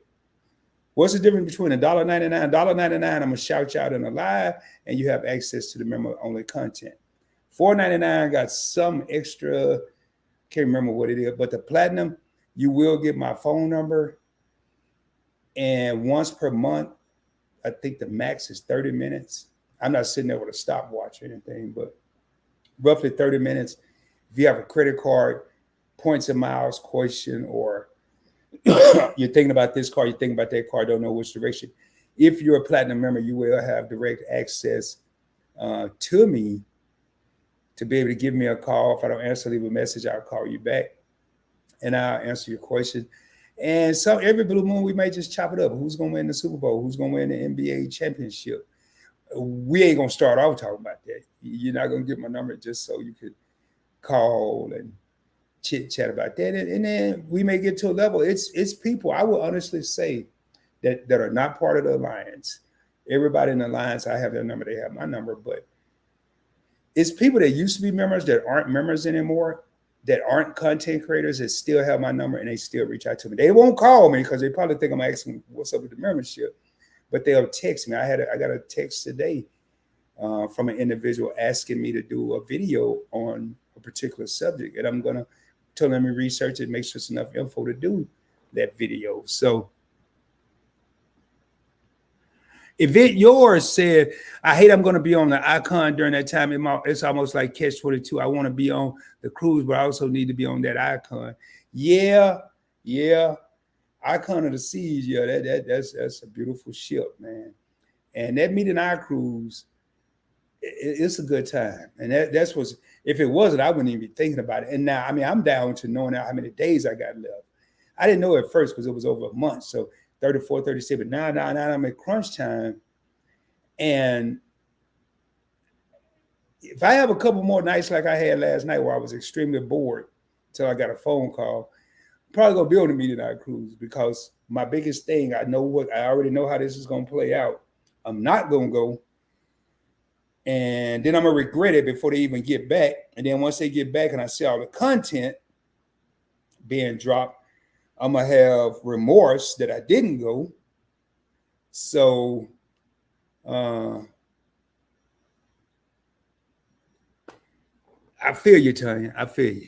What's the difference between $1.99? $1.99, I'm gonna shout you out in a live, and you have access to the member-only content. $4.99 got some extra, can't remember what it is, but the platinum, you will get my phone number. And once per month, I think the max is 30 minutes. I'm not sitting there with a stopwatch or anything, but roughly 30 minutes. If you have a credit card, points and miles question, or you're thinking about this car, you're thinking about that car, don't know which direction. If you're a platinum member, you will have direct access to me to be able to give me a call. If I don't answer, leave a message, I'll call you back and I'll answer your question. And so every blue moon, we may just chop it up. Who's going to win the Super Bowl? Who's going to win the NBA championship? We ain't going to start off talking about that. You're not going to get my number just so you could call and chit chat about that. And then we may get to a level. It's people, I will honestly say, that are not part of the alliance. Everybody in the alliance, I have their number, they have my number. But it's people that used to be members that aren't members anymore, that aren't content creators, that still have my number and they still reach out to me. They won't call me because they probably think I'm asking what's up with the membership, but they'll text me. I got a text today from an individual asking me to do a video on a particular subject, and I'm gonna tell them to research it, make sure it's enough info to do that video. So Event Yours said, I hate I'm going to be on the Icon during that time. It's almost like Catch-22. I want to be on the cruise, but I also need to be on that Icon. Yeah. Icon of the Seas, yeah, that's a beautiful ship, man. And that Meeting Eye cruise, it's a good time. And that's what's, if it wasn't, I wouldn't even be thinking about it. And now, I mean, I'm down to knowing how many days I got left. I didn't know at first because it was over a month. So 34, 37. Now I'm at crunch time. And if I have a couple more nights like I had last night where I was extremely bored until I got a phone call, I'm probably going to be on the Meeting Eye cruise because my biggest thing, I already know how this is going to play out. I'm not going to go. And then I'm going to regret it before they even get back. And then once they get back and I see all the content being dropped, I'm going to have remorse that I didn't go. So, I feel you, Tanya. I feel you.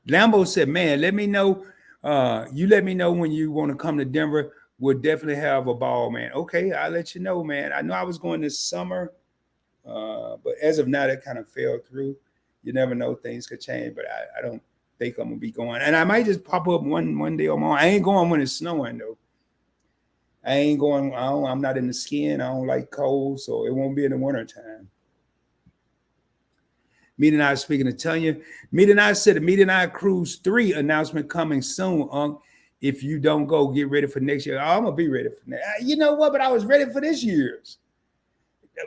Lambo said, man, let me know. You let me know when you want to come to Denver. We'll definitely have a ball, man. Okay, I'll let you know, man. I know I was going this summer, but as of now, that kind of fell through. You never know, things could change, but I don't think I'm gonna be going. And I might just pop up one day or more. I ain't going when it's snowing though. I ain't going. I'm not in the skin. I don't like cold, so it won't be in the wintertime. Meeting Eye, speaking to Tanya. Meeting Eye said the Meeting Eye Cruise 3 announcement coming soon. If you don't go, get ready for next year. I'm gonna be ready for next. You know what? But I was ready for this year's.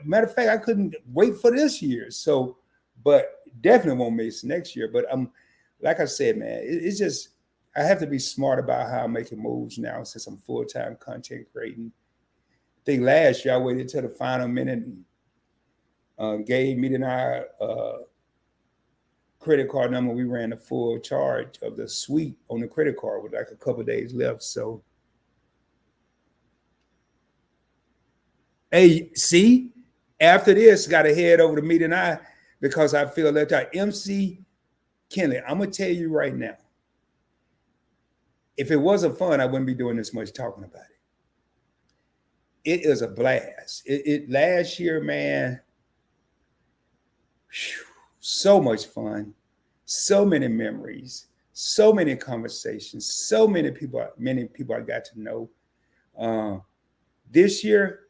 Matter of fact, I couldn't wait for this year. So, but definitely won't miss next year. But like I said, man, it's just I have to be smart about how I'm making moves now since I'm full-time content creating. I think last year I waited till the final minute and gave Meeting Eye credit card number. We ran the full charge of the suite on the credit card with like a couple of days left. So, hey, see, after this, got to head over to Meeting Eye because I feel left out. MC Kenley, I'm gonna tell you right now. If it wasn't fun, I wouldn't be doing this much talking about it. It is a blast. It last year, man. Whew, so much fun, so many memories, so many conversations, so many people I got to know. This year,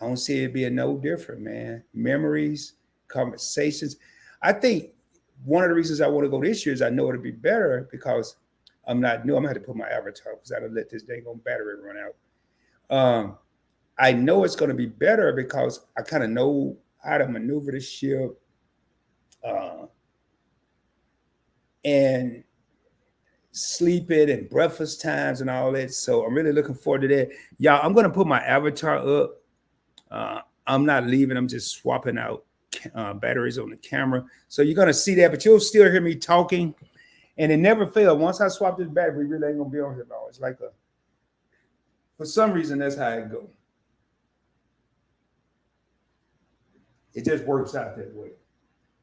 I don't see it being no different, man. Memories, conversations. I think one of the reasons I want to go this year is I know it'll be better because I'm not new. I'm gonna have to put my avatar because I don't let this dang on battery run out. I know it's gonna be better because I kind of know how to maneuver the ship. And sleeping and breakfast times and all that. So I'm really looking forward to that. Y'all, I'm gonna put my avatar up. I'm not leaving. I'm just swapping out batteries on the camera. So you're gonna see that, but you'll still hear me talking, and it never fails. Once I swap this battery, really ain't gonna be on here long. It's like for some reason that's how it goes. It just works out that way.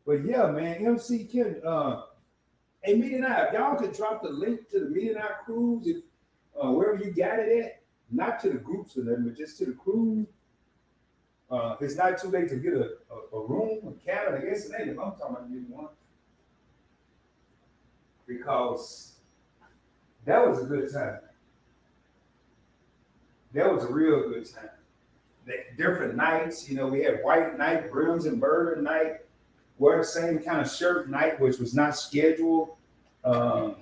But yeah, man, MC Ken, hey, Meet and I, if y'all could drop the link to the Meet and I cruise, if wherever you got it at, not to the groups or nothing, but just to the cruise. It's not too late to get a room, a cabin. I guess it ain't if I'm talking about getting one. Because that was a good time. That was a real good time. Different nights, we had white night, brims and bourbon night, wear the same kind of shirt night, which was not scheduled. And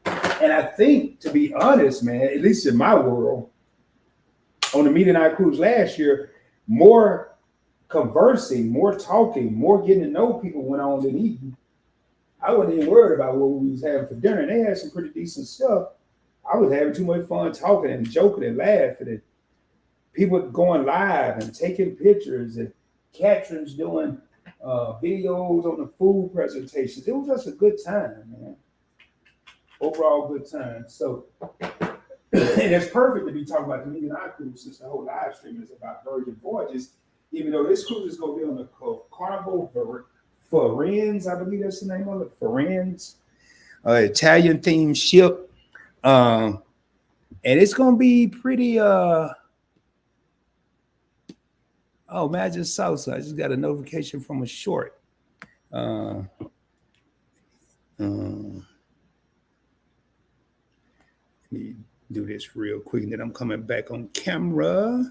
I think, to be honest, man, at least in my world, on the Meet and I cruise last year, more conversing, more talking, more getting to know people went on than eating. I wasn't even worried about what we was having for dinner. They had some pretty decent stuff. I was having too much fun talking and joking and laughing, and people going live and taking pictures, and Catherine's doing videos on the food presentations. It was just a good time, man. Overall good time. So and it's perfect to be talking about the Meet and I cruise, since the whole live stream is about Virgin Voyages, even though this cruise is going to be on the Carnival Firenze, I believe that's the name of it, Firenze, Italian themed ship. And it's going to be pretty, oh man, I just saw so I just got a notification from a short. Let me do this real quick, and then I'm coming back on camera.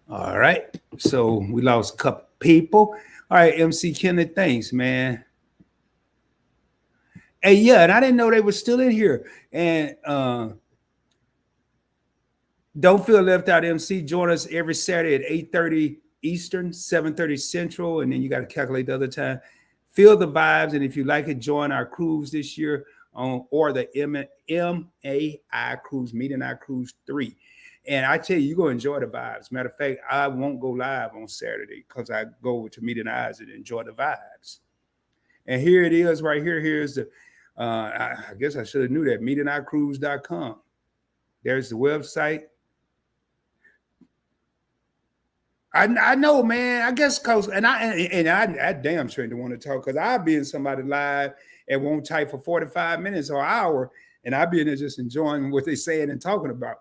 All right, so we lost a couple people. All right, MC Kenneth, thanks, man. Hey, yeah, and I didn't know they were still in here. And don't feel left out, MC. Join us every Saturday at 8:30 Eastern, 7:30 Central, and then you got to calculate the other time. Feel the vibes, and if you like it, join our cruise this year or the MAI cruise, Meet and I Cruise 3. And I tell you, you're going to enjoy the vibes. Matter of fact, I won't go live on Saturday because I go to Meet and I's and enjoy the vibes. And here it is right here. Here's the, I guess I should have knew that, meetandicruise.com. There's the website. I know, man. I guess because I damn sure don't want to talk, because I'll be in somebody live and won't type for 45 minutes or an hour, and I'll be in there just enjoying what they're saying and talking about.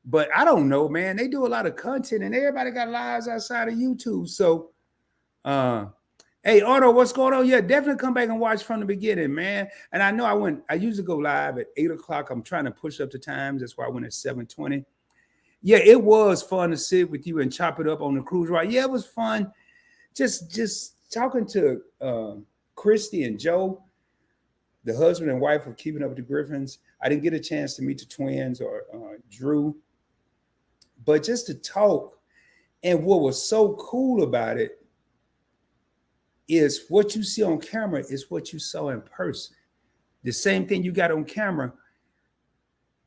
But I don't know, man. They do a lot of content, and everybody got lives outside of YouTube. So, hey, Otto, what's going on? Yeah, definitely come back and watch from the beginning, man. And I know I usually go live at 8 o'clock. I'm trying to push up the times. That's why I went at 7:20. Yeah, it was fun to sit with you and chop it up on the cruise ride. Yeah, it was fun. Just talking to Christy and Joe, the husband and wife of Keeping Up with the Griffins. I didn't get a chance to meet the twins or Drew, but just to talk. And what was so cool about it is what you see on camera is what you saw in person. The same thing you got on camera.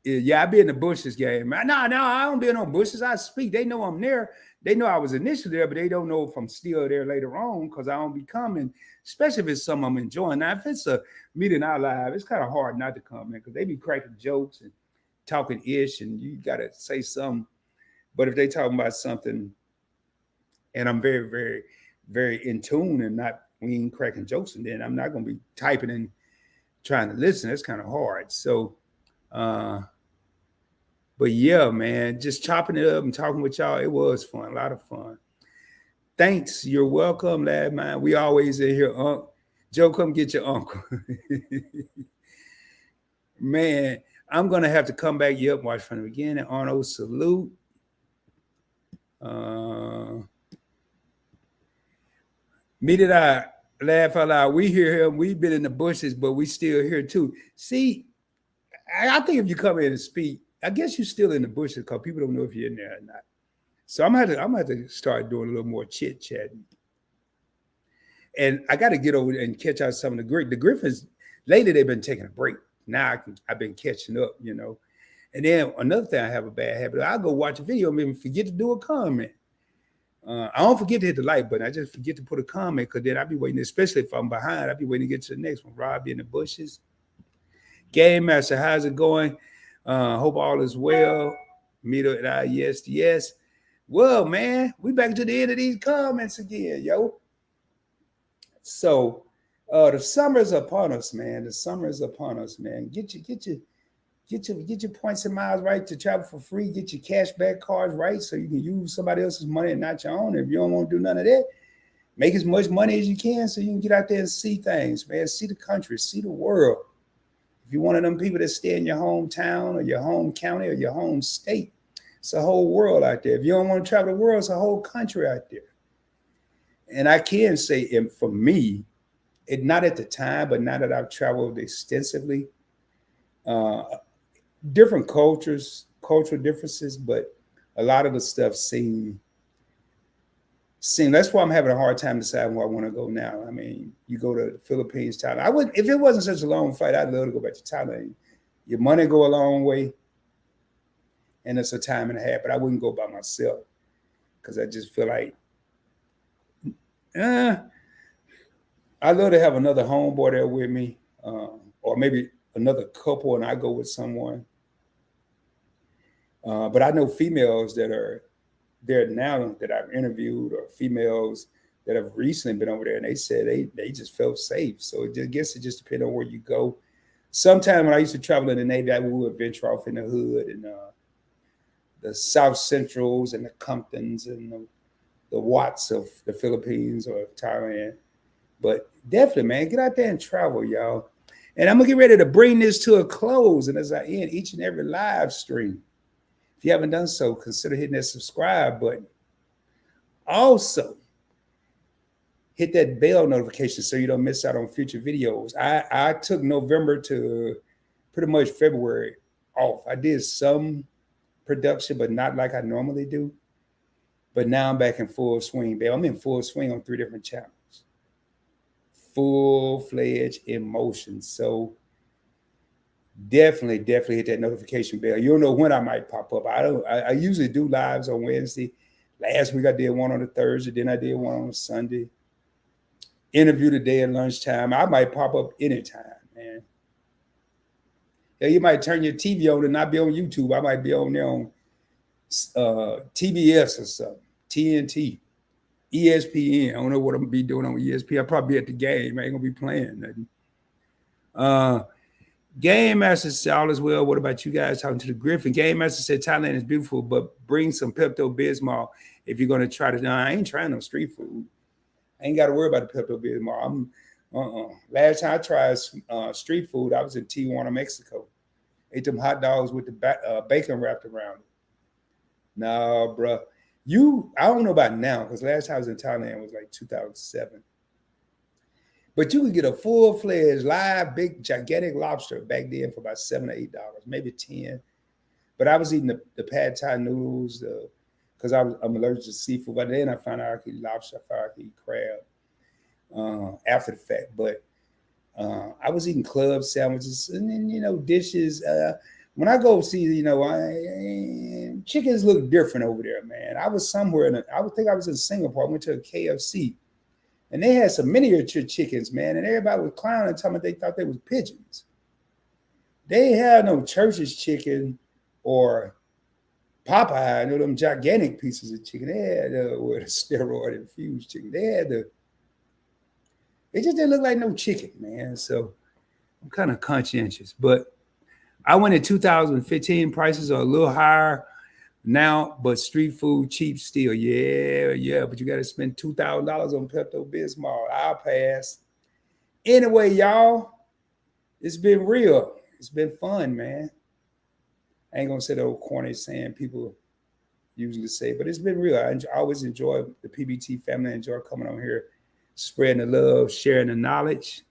Yeah, I be in the bushes game. No, I don't be in no bushes. I speak. They know I'm there. They know I was initially there, but they don't know if I'm still there later on because I don't be coming, especially if it's something I'm enjoying. Now, if it's a meeting out live, it's kind of hard not to come, man, because they be cracking jokes and talking ish, and you got to say something. But if they talking about something and I'm very, very, very in tune and we ain't cracking jokes, and then I'm not going to be typing and trying to listen. That's kind of hard. So, but yeah, man, just chopping it up and talking with y'all, it was fun, a lot of fun. Thanks. You're welcome, lad, man. We always in here, Unc. Joe, come get your uncle. Man, I'm going to have to come back. Yep, watch from the beginning. Arnold, salute. Meet it I Laugh out loud. We hear him. We've been in the bushes, but we still here too. See, I think if you come in and speak, I guess you're still in the bushes because people don't know if you're in there or not. So I'm gonna have to start doing a little more chit chatting. And I got to get over and catch out some of the Griffins. Lately, they've been taking a break. Now I've been catching up, you know. And then another thing, I have a bad habit. I'll go watch a video and maybe forget to do a comment. I don't forget to hit the like button. I just forget to put a comment because then I'll be waiting, especially if I'm behind, I'll be waiting to get to the next one. Rob in the bushes. Game Master, how's it going? Hope all is well. Mito and I, yes, yes. Well, man, we back to the end of these comments again, yo. So the summer is upon us, man. The summer is upon us, man. Get your points and miles right to travel for free. Get your cashback cards right so you can use somebody else's money and not your own. If you don't want to do none of that, make as much money as you can so you can get out there and see things, man. See the country, see the world. If you're one of them people that stay in your hometown or your home county or your home state, it's a whole world out there. If you don't want to travel the world, it's a whole country out there. And I can say, and for me, it not at the time, but now that I've traveled extensively, uh, different cultures, cultural differences, but a lot of the stuff seem. That's why I'm having a hard time deciding where I want to go now. I mean, you go to the Philippines, Thailand. I would, if it wasn't such a long flight, I'd love to go back to Thailand. Your money go a long way, and it's a time and a half. But I wouldn't go by myself because I just feel like, I'd love to have another homeboy there with me, or maybe another couple, and I go with someone. But I know females that are there now that I've interviewed, or females that have recently been over there, and they said they just felt safe. So I guess it just depends on where you go. Sometime when I used to travel in the Navy, I would venture off in the hood and the South Centrals and the Comptons and the Watts of the Philippines or Thailand. But definitely, man, get out there and travel, y'all. And I'm gonna get ready to bring this to a close. And as I end each and every live stream, if you haven't done so, consider hitting that subscribe button. Also, hit that bell notification so you don't miss out on future videos. I took November to pretty much February off. I did some production, but not like I normally do. But now I'm back in full swing, babe. I'm in full swing on 3 different channels. Full-fledged emotion. So definitely hit that notification bell. You don't know when I might pop up. I usually do lives on Wednesday. Last week I did one on a Thursday, then I did one on a Sunday. Interview today at lunchtime. I might pop up anytime, man. Yeah, you might turn your TV on and not be on YouTube. I might be on there on TBS or something, TNT, ESPN. I don't know what I'm gonna be doing on ESPN. I'll probably be at the game. I ain't gonna be playing nothing. Game Master said all is well. What about you guys? Talking to the Griffin. Game Master said Thailand is beautiful, but bring some Pepto Bismol if you're gonna try to. No, I ain't trying no street food. I ain't got to worry about the Pepto Bismol. Last time I tried street food, I was in Tijuana, Mexico. Ate them hot dogs with the bacon wrapped around it. No, bro. I don't know about now, because last time I was in Thailand was like 2007. But you could get a full-fledged, live, big, gigantic lobster back then for about $7 or $8, maybe 10. But I was eating the pad thai noodles because I'm allergic to seafood. But then I found out I could eat lobster, I found out I could eat crab after the fact. But I was eating club sandwiches and then, dishes. When I go see, chickens look different over there, man. I was somewhere I would think I was in Singapore. I went to a KFC and they had some miniature chickens, man. And everybody was clowning and telling me they thought they was pigeons. They had no Church's chicken or Popeye, them gigantic pieces of chicken. They had with a steroid infused chicken. It just didn't look like no chicken, man. So I'm kind of conscientious. But I went in 2015. Prices are a little higher now, but street food cheap still. Yeah. But you got to spend $2,000 on Pepto Bismol. I'll pass. Anyway, y'all, it's been real. It's been fun, man. I ain't gonna say the old corny saying people usually say, but it's been real. I always enjoy the PBT family. I enjoy coming on here, spreading the love, sharing the knowledge.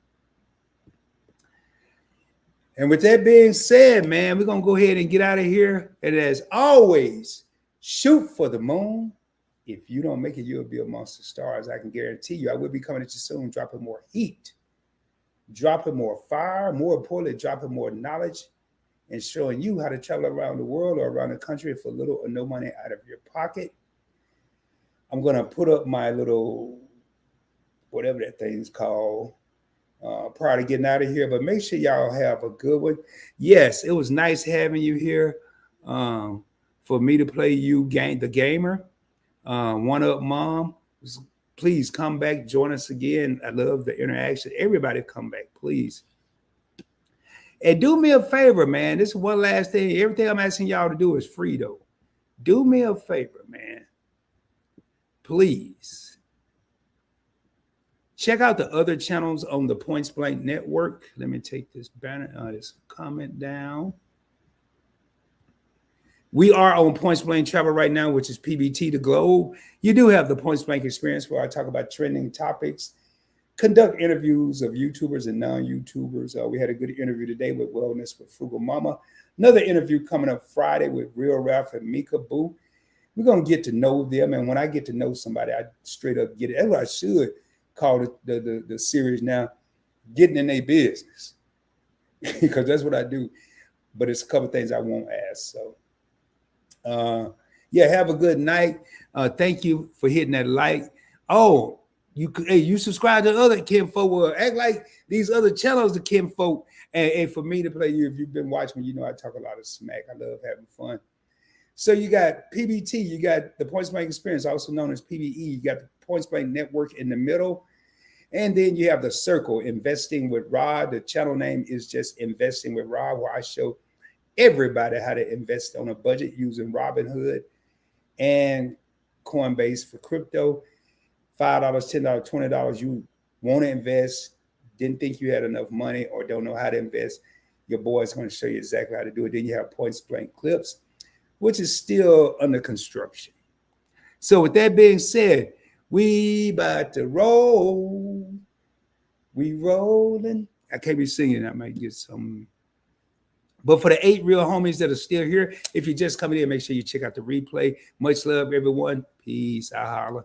And with that being said, man, we're going to go ahead and get out of here. And as always, shoot for the moon. If you don't make it, you'll be amongst the stars. I can guarantee you. I will be coming at you soon, dropping more heat, dropping more fire, more importantly, dropping more knowledge, and showing you how to travel around the world or around the country for little or no money out of your pocket. I'm going to put up my little, whatever that thing's called, prior to getting out of here. But make sure y'all have a good one. Yes, it was nice having you here. For me to play you the gamer. One Up Mom. Please come back, join us again. I love the interaction. Everybody come back, please. And do me a favor, man. This is one last thing. Everything I'm asking y'all to do is free, though. Do me a favor, man. Please. Check out the other channels on the Points Blank Network. Let me take this banner, this comment down. We are on Points Blank Travel right now, which is PBT the Globe. You do have the Points Blank Experience, where I talk about trending topics, conduct interviews of YouTubers and non-YouTubers. We had a good interview today with Wellness with Frugal Mama. Another interview coming up Friday with Real Ralph and Mika Boo. We're going to get to know them. And when I get to know somebody, I straight up get it. That's what I should call the series now, Getting in Their Business. Because that's what I do. But it's a couple of things I won't ask. So, yeah, have a good night. Thank you for hitting that like. Oh, you subscribe to other kinfolk. Well, act like these other channels, the kinfolk. And for me to play you, if you've been watching me, you know I talk a lot of smack. I love having fun. So you got PBT, you got the Points Blank Experience, also known as PBE. You got the Points Blank Network in the middle. And then you have the circle, Investing with Rod. The channel name is just Investing with Rod, where I show everybody how to invest on a budget using Robinhood and Coinbase for crypto. $5, $10, $20. You want to invest, didn't think you had enough money, or don't know how to invest. Your boy is going to show you exactly how to do it. Then you have Points Blank Clips, which is still under construction. So with that being said, we about to roll. We rolling. I can't be singing. I might get some. But for the 8 real homies that are still here, if you're just coming in, make sure you check out the replay. Much love, everyone. Peace. I holla.